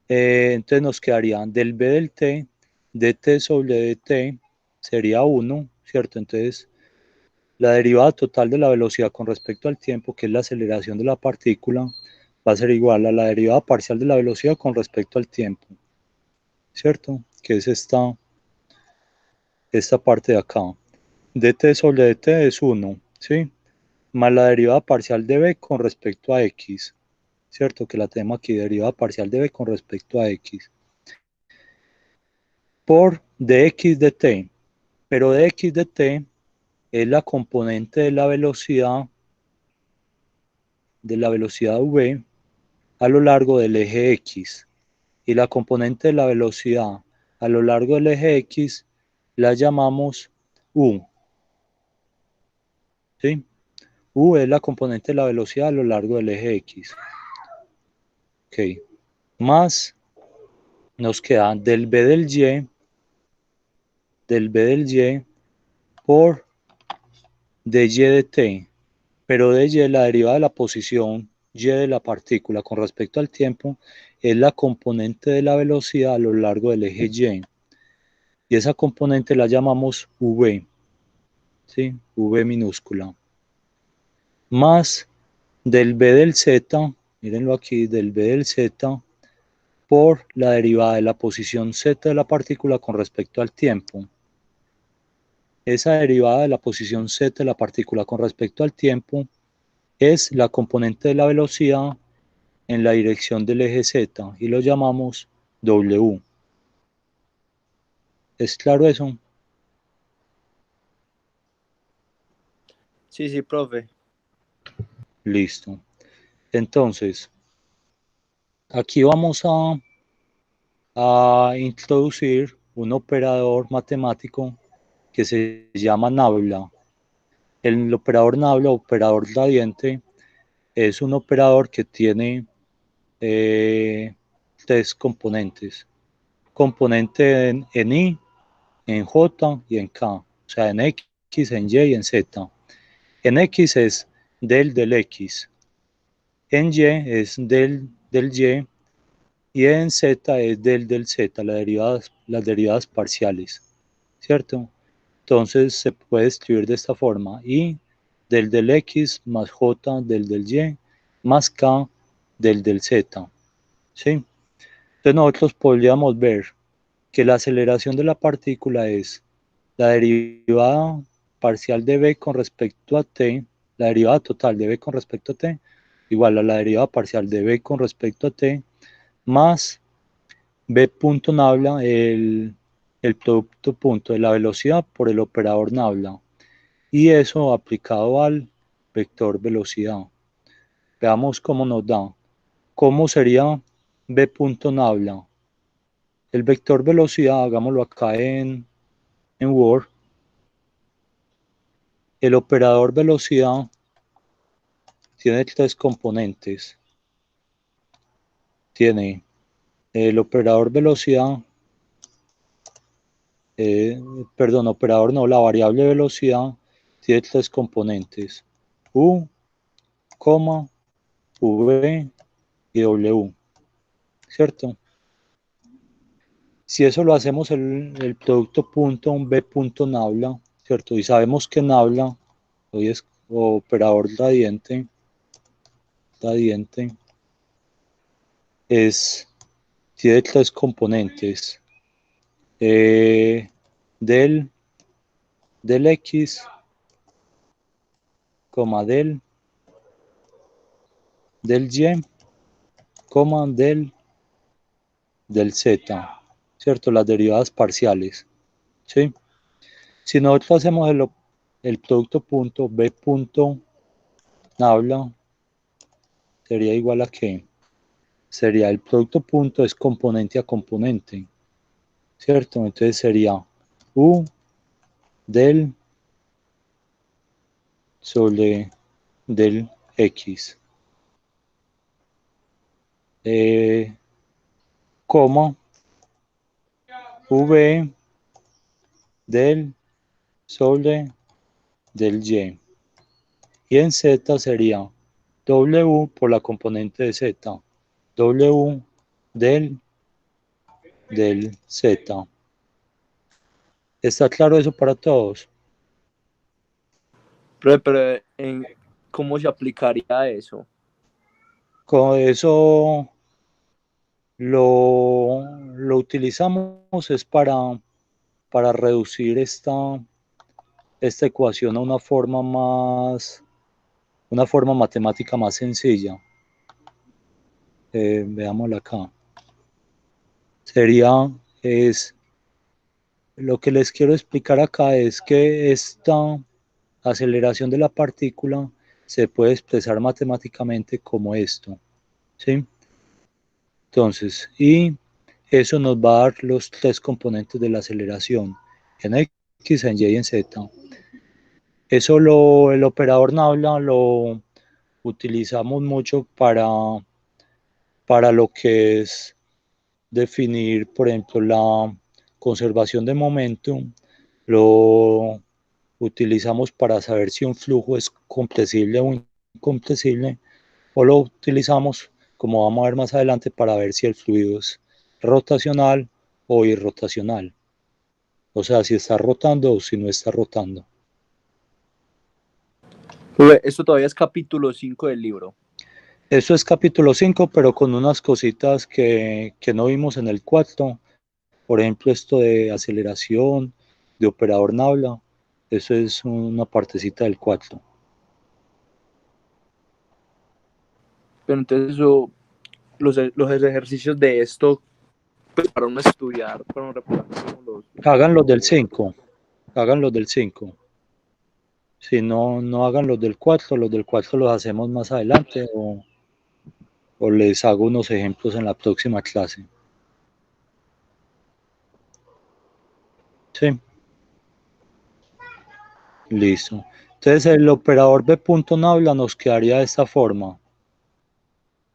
Entonces nos quedaría del B del T, dt sobre dt sería 1, ¿cierto? Entonces, la derivada total de la velocidad con respecto al tiempo, que es la aceleración de la partícula, va a ser igual a la derivada parcial de la velocidad con respecto al tiempo, ¿cierto? Que es esta parte de acá. dt sobre dt es 1, ¿sí? Más la derivada parcial de b con respecto a x, ¿cierto? Que la tenemos aquí, derivada parcial de b con respecto a x, por dx de t, pero dx de t es la componente de la velocidad v a lo largo del eje x, y la componente de la velocidad a lo largo del eje x la llamamos u, ¿sí? U es la componente de la velocidad a lo largo del eje x. Ok. Más nos queda del b del y por dy de t, pero dy es la derivada de la posición y de la partícula con respecto al tiempo, es la componente de la velocidad a lo largo del eje y esa componente la llamamos v, ¿sí? V minúscula. Más del b del z, mírenlo aquí, del b del z por la derivada de la posición z de la partícula con respecto al tiempo. Esa derivada de la posición z de la partícula con respecto al tiempo es la componente de la velocidad en la dirección del eje z y lo llamamos w. ¿Es claro eso? Sí, profe. Listo. Entonces, aquí vamos a introducir un operador matemático que se llama nabla. El operador nabla, operador gradiente, es un operador que tiene tres componentes. Componente en I, en J y en K. O sea, en X, en Y y en Z. En X es del X. En Y es del Y. Y en Z es del Z, las derivadas parciales. ¿Cierto? Entonces se puede escribir de esta forma. I del X más J del Y más K del Z. ¿Sí? Entonces nosotros podríamos ver que la aceleración de la partícula es la derivada parcial de b con respecto a t, la derivada total de b con respecto a t, igual a la derivada parcial de b con respecto a t, más b punto nabla, el producto punto de la velocidad por el operador nabla. Y eso aplicado al vector velocidad. Veamos cómo nos da. ¿Cómo sería b punto nabla? El vector velocidad, hagámoslo acá en Word. El operador velocidad tiene tres componentes. Tiene el operador velocidad, operador no, la variable velocidad tiene tres componentes. U, V y W. ¿Cierto? Si eso lo hacemos el producto punto, un B punto nabla, ¿cierto? Y sabemos que nabla, hoy es operador gradiente, tiene tres componentes. Del X, del del y, coma, del z, ¿cierto? Las derivadas parciales, ¿sí? Si nosotros hacemos el producto punto b punto nabla, sería igual a ¿qué? Sería el producto punto es componente a componente, ¿cierto? Entonces sería u del sobre del x, coma, v del sobre del y. Y en z sería w por la componente de z, w del z. ¿Está claro eso para todos? Pero ¿cómo se aplicaría eso? Con eso lo utilizamos es para reducir esta ecuación a una forma matemática más sencilla. Veámosla acá. Lo que les quiero explicar acá es que esta aceleración de la partícula se puede expresar matemáticamente como esto, ¿sí? Entonces, y eso nos va a dar los tres componentes de la aceleración, en X, en Y y en Z. Eso el operador Nabla lo utilizamos mucho para lo que es definir, por ejemplo, la conservación de momentum. Lo utilizamos para saber si un flujo es compresible o incompresible, o lo utilizamos, como vamos a ver más adelante, para ver si el fluido es rotacional o irrotacional. O sea, si está rotando o si no está rotando. Esto todavía es capítulo 5 del libro. Eso es capítulo 5, pero con unas cositas que no vimos en el 4. Por ejemplo, esto de aceleración, de operador Nabla, eso es una partecita del 4. Pero entonces eso, los ejercicios de esto, pues para uno estudiar, para uno reparar Hagan los del 5. Hagan los del 5. Si no, no hagan los del 4. Los del 4 los hacemos más adelante o les hago unos ejemplos en la próxima clase. Sí. Listo. Entonces el operador B.nabla nos quedaría de esta forma,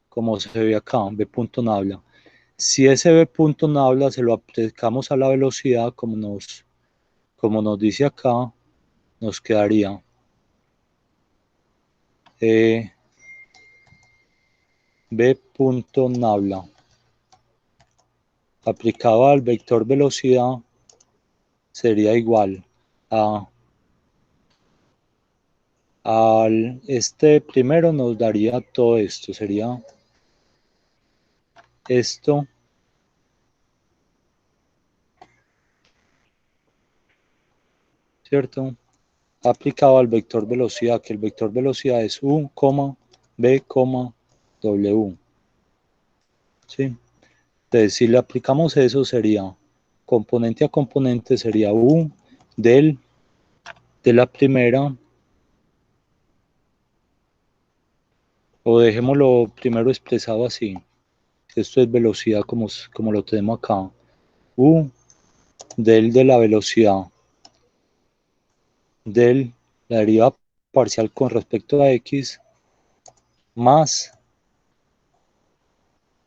como se ve acá, B.nabla. Si ese B.nabla se lo aplicamos a la velocidad, como nos dice acá, nos quedaría B.nabla aplicado al vector velocidad sería igual al este primero nos daría todo esto, sería esto ¿cierto? Aplicado al vector velocidad, que el vector velocidad es u, b, w. ¿Sí? Entonces, si le aplicamos eso, sería componente a componente, sería u de la primera, o dejémoslo primero expresado así. Esto es velocidad como lo tenemos acá. U de la velocidad la derivada parcial con respecto a x más,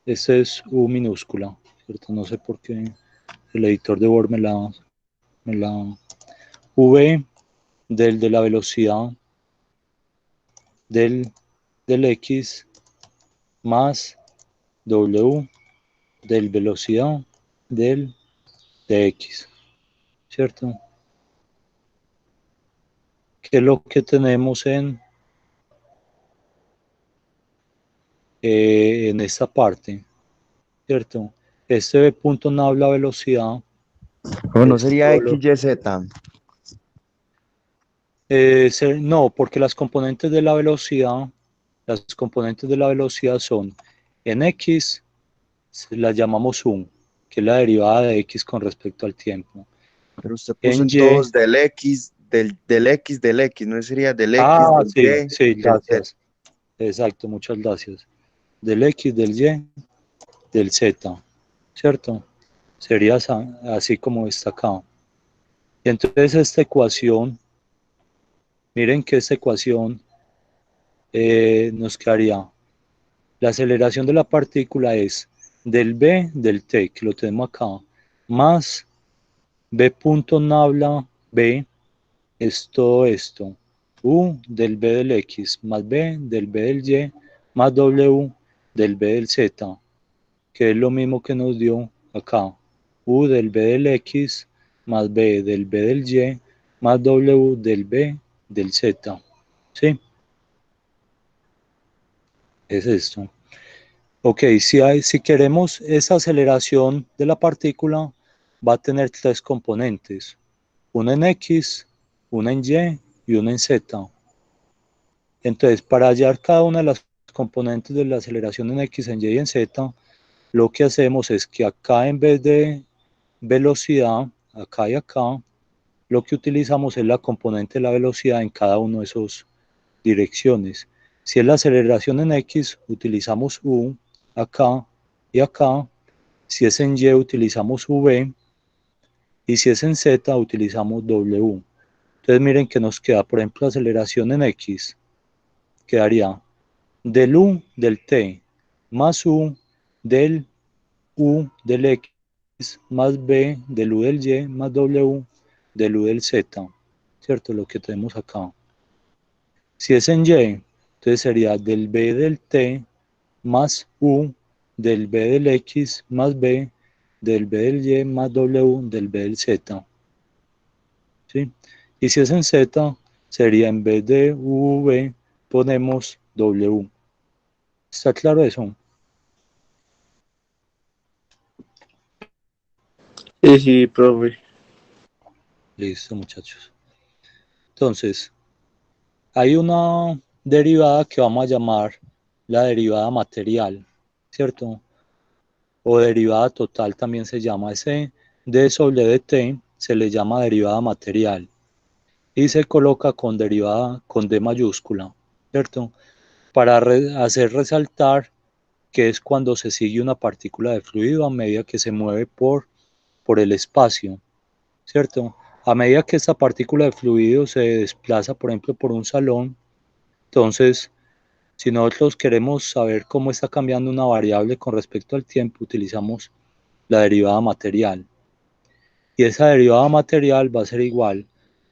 esto es u minúscula, ¿cierto? No sé por qué el editor de Word me la v de la velocidad del x más w del velocidad de x, ¿cierto? Que es lo que tenemos en esta parte, ¿cierto? Este punto nabla velocidad. No sería X, Y, Z. No, porque las componentes de la velocidad las componentes de la velocidad son en x, la llamamos u, que es la derivada de x con respecto al tiempo. Pero usted puso En en y, todos del X, del X, ¿no sería del X, del sí, Y sí, y del Z? gracias. Exacto, muchas gracias. Del x, del y, del z, ¿cierto? Sería así como está acá. Y entonces esta ecuación, miren que esta ecuación nos quedaría, la aceleración de la partícula es del b del t, que lo tenemos acá, más b punto nabla b, es todo esto, u del b del x, más b del b del y, más w del b del z, que es lo mismo que nos dio acá, u del b del x, más b del b del y, más w del b del z, ¿sí? Es esto. Ok, si queremos esa aceleración de la partícula, va a tener tres componentes, una en x, una en y y una en z. Entonces, para hallar cada una de las componentes de la aceleración en x, en y y en z, lo que hacemos es que acá en vez de velocidad, acá y acá, lo que utilizamos es la componente de la velocidad en cada una de esas direcciones. Si es la aceleración en x, utilizamos u acá y acá. Si es en y, utilizamos v. Y si es en z, utilizamos w. Entonces miren que nos queda, por ejemplo, aceleración en x. Quedaría del u del t más u del x más b del u del y más w del u del z, ¿cierto? Lo que tenemos acá. Si es en y, entonces sería del b del t más u del b del x más b del b del y más w del b del z, ¿sí? Y si es en z, sería en vez de v ponemos w. ¿Está claro eso? Sí, sí, profe. Listo, muchachos. Entonces, hay una derivada que vamos a llamar la derivada material, ¿cierto? O derivada total también se llama. Ese d sobre dt se le llama derivada material y se coloca con derivada con d mayúscula, ¿cierto? Para hacer resaltar que es cuando se sigue una partícula de fluido a medida que se mueve por el espacio, ¿cierto? A medida que esta partícula de fluido se desplaza, por ejemplo, por un salón, entonces, si nosotros queremos saber cómo está cambiando una variable con respecto al tiempo, utilizamos la derivada material. Y esa derivada material va a ser igual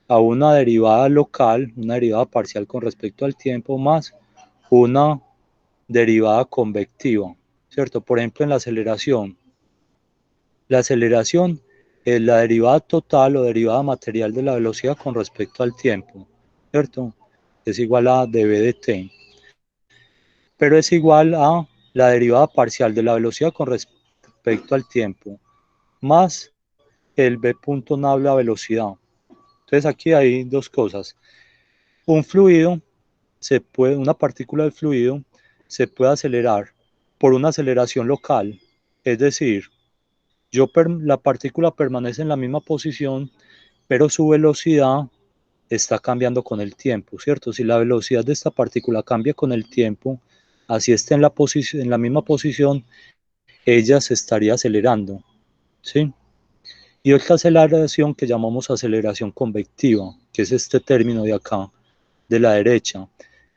a una derivada local, una derivada parcial con respecto al tiempo, más una derivada convectiva, ¿cierto? Por ejemplo, en la aceleración es la derivada total o derivada material de la velocidad con respecto al tiempo, ¿cierto? Es igual a dv de t, pero es igual a la derivada parcial de la velocidad con respecto al tiempo, más el b punto nabla velocidad. Entonces aquí hay dos cosas. Un fluido, una partícula del fluido se puede acelerar por una aceleración local, es decir, la partícula permanece en la misma posición, pero su velocidad está cambiando con el tiempo, ¿cierto? Si la velocidad de esta partícula cambia con el tiempo, así está en la misma posición, ella se estaría acelerando, ¿sí? Y otra aceleración que llamamos aceleración convectiva, que es este término de acá, de la derecha,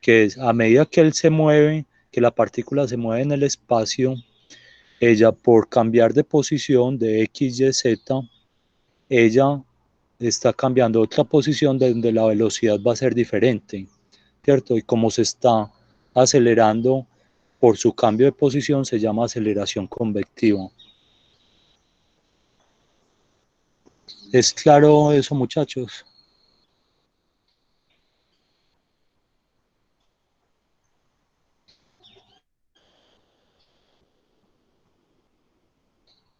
que es a medida que él se mueve, que la partícula se mueve en el espacio, ella por cambiar de posición de X, Y, Z, ella está cambiando otra posición donde la velocidad va a ser diferente, ¿cierto? Y como se está acelerando por su cambio de posición, se llama aceleración convectiva. ¿Es claro eso, muchachos?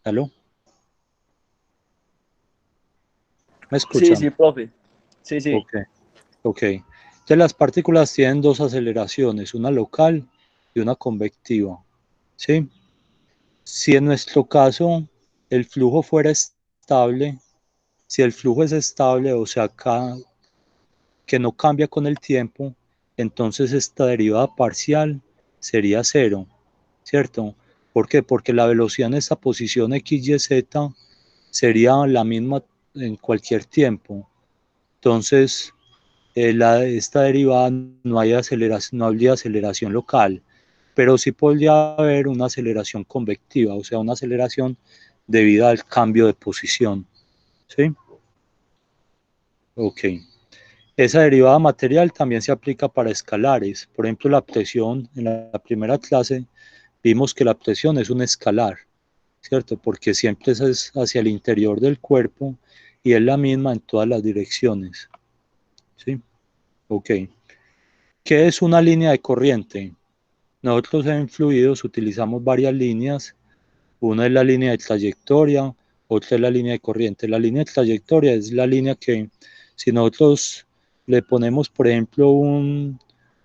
¿Aló? ¿Me Sí, escuchan? sí, profe. Sí, sí. Ok, ok. Entonces las partículas tienen dos aceleraciones, una local y una convectiva, ¿sí? Si en nuestro caso el flujo fuera estable, si el flujo es estable, o sea, que no cambia con el tiempo, entonces esta derivada parcial sería cero, ¿cierto? ¿Por qué? Porque la velocidad en esta posición x, y, z sería la misma en cualquier tiempo. Entonces, esta derivada no hay aceleración, no habría aceleración local, pero sí podría haber una aceleración convectiva, o sea, una aceleración debida al cambio de posición. ¿Sí? Ok. Esa derivada material también se aplica para escalares. Por ejemplo, la presión, en la primera clase vimos que la presión es un escalar, ¿cierto? Porque siempre es hacia el interior del cuerpo y es la misma en todas las direcciones. ¿Sí? Ok. ¿Qué es una línea de corriente? Nosotros en fluidos utilizamos varias líneas. Una es la línea de trayectoria, otra es la línea de corriente. La línea de trayectoria es la línea que, si nosotros le ponemos, por ejemplo, un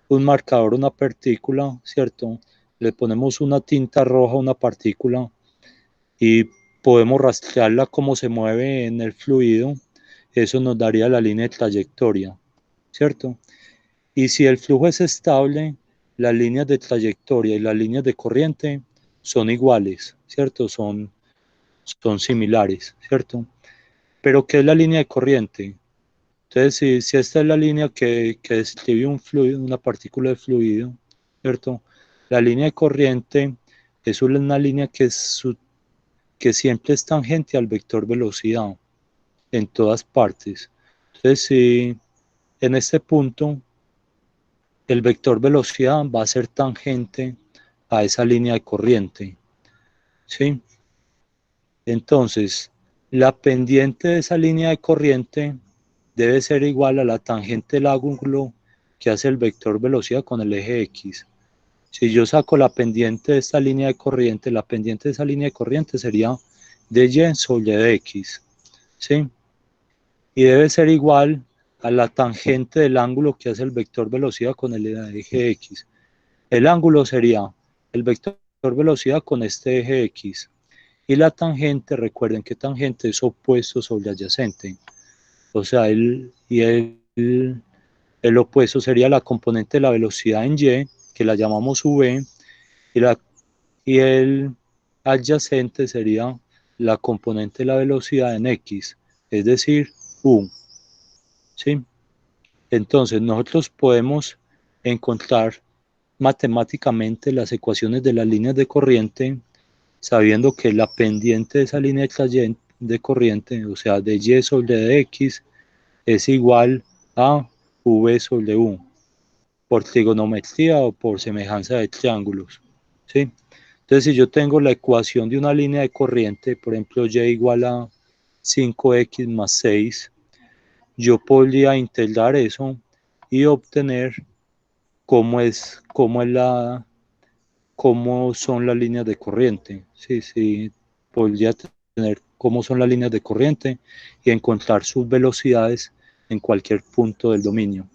marcador a una partícula, ¿cierto? Le ponemos una tinta roja a una partícula y podemos rastrearla cómo se mueve en el fluido. Eso nos daría la línea de trayectoria, ¿cierto? Y si el flujo es estable, las líneas de trayectoria y las líneas de corriente son iguales, ¿cierto? Son similares, ¿cierto? Pero ¿qué es la línea de corriente? Entonces, si esta es la línea que describe un fluido, una partícula de fluido, ¿cierto? La línea de corriente es una línea que siempre es tangente al vector velocidad en todas partes. Entonces, si en este punto el vector velocidad va a ser tangente a esa línea de corriente, ¿sí? Entonces, la pendiente de esa línea de corriente debe ser igual a la tangente del ángulo que hace el vector velocidad con el eje X. Si yo saco la pendiente de esta línea de corriente, la pendiente de esa línea de corriente sería de Y sobre de X, ¿sí? Y debe ser igual a la tangente del ángulo que hace el vector velocidad con el eje X. El ángulo sería el vector velocidad con este eje X. Y la tangente, recuerden que tangente es opuesto sobre adyacente. O sea, el opuesto sería la componente de la velocidad en Y, que la llamamos V, y el adyacente sería la componente de la velocidad en X, es decir, U. ¿Sí? Entonces, nosotros podemos encontrar matemáticamente las ecuaciones de las líneas de corriente sabiendo que la pendiente de esa línea de corriente, o sea, de Y sobre de X, es igual a V sobre U, por trigonometría o por semejanza de triángulos, ¿sí? Entonces, si yo tengo la ecuación de una línea de corriente, por ejemplo, Y igual a 5X más 6, yo podría integrar eso y obtener cómo son las líneas de corriente. Sí, podría tener cómo son las líneas de corriente y encontrar sus velocidades en cualquier punto del dominio.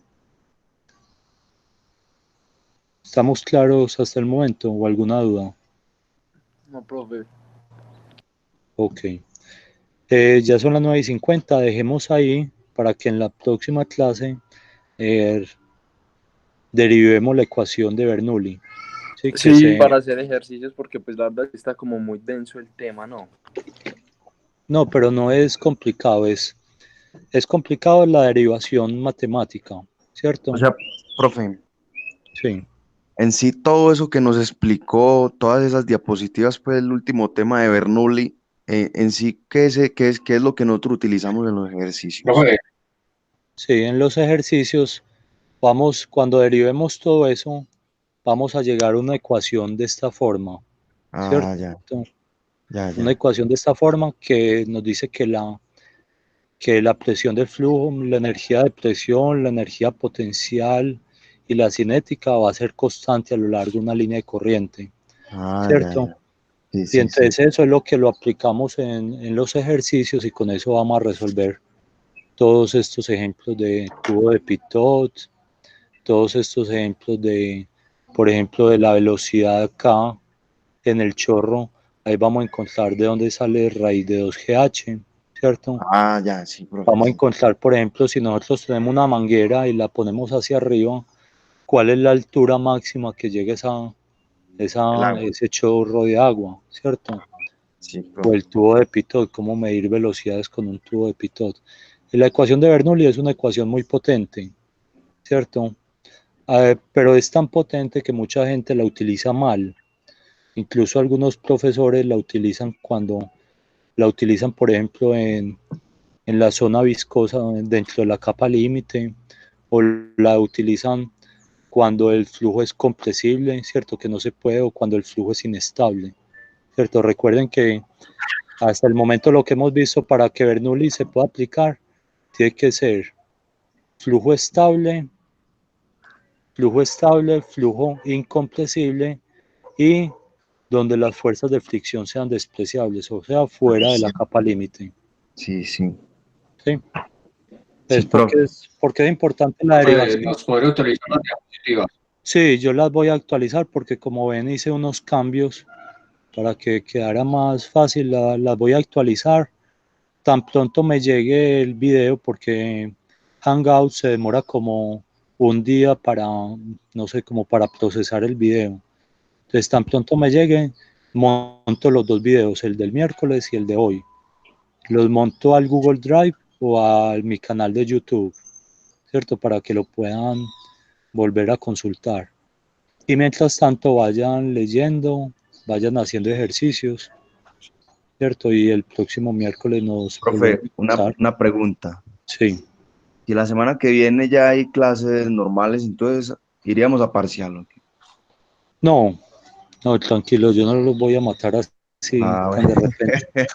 ¿Estamos claros hasta el momento o alguna duda? No, profe. Ok. Ya son las 9:50, dejemos ahí para que en la próxima clase derivemos la ecuación de Bernoulli. Sí, Sí, para hacer ejercicios, porque pues la verdad está como muy denso el tema, ¿no? No, pero no es complicado, es complicado la derivación matemática, ¿cierto? O sea, profe, Sí. en sí todo eso que nos explicó, todas esas diapositivas, pues el último tema de Bernoulli, en sí, ¿qué es lo que nosotros utilizamos en los ejercicios? Profe, Sí, en los ejercicios cuando derivemos todo eso, vamos a llegar a una ecuación de esta forma, ¿cierto? Ah, ya, Una ya. ecuación de esta forma que nos dice que la presión del flujo, la energía de presión, la energía potencial y la cinética va a ser constante a lo largo de una línea de corriente, Ah, ¿cierto? sí, Y sí, sí. entonces eso es lo que lo aplicamos en los ejercicios y con eso vamos a resolver todos estos ejemplos de tubo de Pitot, todos estos ejemplos por ejemplo, de la velocidad acá en el chorro, ahí vamos a encontrar de dónde sale raíz de 2GH, ¿cierto? Ah, ya, sí, profe. Vamos a Sí. encontrar, por ejemplo, si nosotros tenemos una manguera y la ponemos hacia arriba, ¿cuál es la altura máxima que llegue El agua. ese chorro de agua, ¿cierto? Sí, O profe. el tubo de Pitot, cómo medir velocidades con un tubo de Pitot. Y la ecuación de Bernoulli es una ecuación muy potente, ¿cierto? Pero es tan potente que mucha gente la utiliza mal. Incluso algunos profesores la utilizan por ejemplo, en la zona viscosa dentro de la capa límite, o la utilizan cuando el flujo es compresible, ¿cierto? Que no se puede, o cuando el flujo es inestable, ¿cierto? Recuerden que hasta el momento lo que hemos visto para que Bernoulli se pueda aplicar, tiene que ser flujo estable, flujo incompresible y donde las fuerzas de fricción sean despreciables, o sea, fuera de la capa límite. Sí, sí. ¿Sí? Sí, profe. Porque es importante la derivación. Nos podría utilizar las diapositivas. Sí, yo las voy a actualizar porque como ven hice unos cambios para que quedara más fácil, las voy a actualizar. Tan pronto me llegue el video porque Hangout se demora como un día para, no sé, como para procesar el video. Entonces tan pronto me llegue, monto los dos videos, el del miércoles y el de hoy. Los monto al Google Drive o a mi canal de YouTube, ¿cierto? Para que lo puedan volver a consultar. Y mientras tanto vayan leyendo, vayan haciendo ejercicios, ¿cierto? Y el próximo miércoles nos volvemos Profe, a contar. una pregunta. Sí. Si la semana que viene ya hay clases normales, entonces iríamos a parcial, ¿ok? No, tranquilo, yo no los voy a matar así Ah, tan de repente.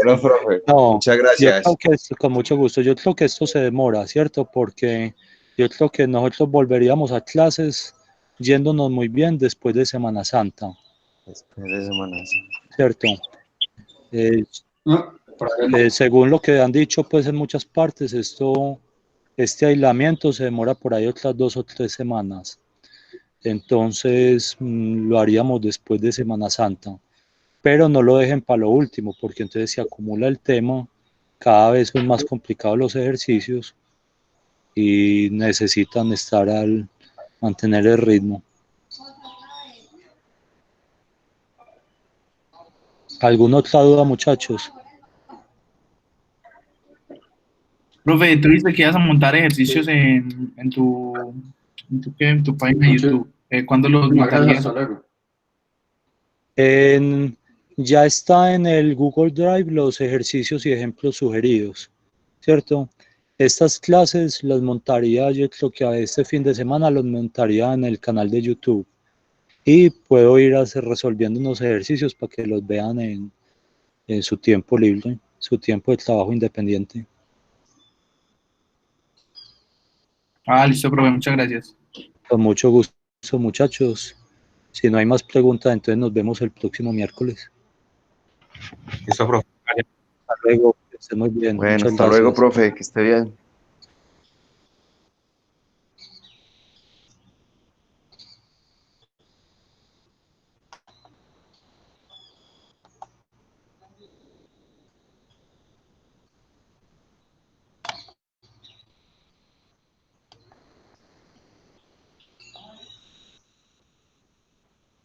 bueno, profe, No, muchas yo gracias. creo que con mucho gusto, yo creo que esto se demora, ¿cierto? Porque yo creo que nosotros volveríamos a clases yéndonos muy bien después de Semana Santa, Después de Semana Santa. ¿cierto? Eh, Por ahí. según lo que han dicho, pues en muchas partes, este aislamiento se demora por ahí otras 2 o 3 semanas. Entonces lo haríamos después de Semana Santa. Pero no lo dejen para lo último, porque entonces se acumula el tema, cada vez son más complicados los ejercicios y necesitan mantener el ritmo. ¿Alguna otra duda, muchachos? Profe, tú dices que ibas a montar ejercicios en tu página de YouTube. ¿Cuándo los Muchas gracias, montarías? hasta luego. Ya está en el Google Drive los ejercicios y ejemplos sugeridos, ¿cierto? Estas clases las montaría, yo creo que a este fin de semana los montaría en el canal de YouTube y puedo ir resolviendo unos ejercicios para que los vean en su tiempo libre, su tiempo de trabajo independiente. Ah, listo, profe, muchas gracias. Con mucho gusto, muchachos. Si no hay más preguntas, entonces nos vemos el próximo miércoles. Listo, profe. Hasta luego, que estén muy bien. Bueno, Muchas hasta luego, gracias. profe, que esté bien.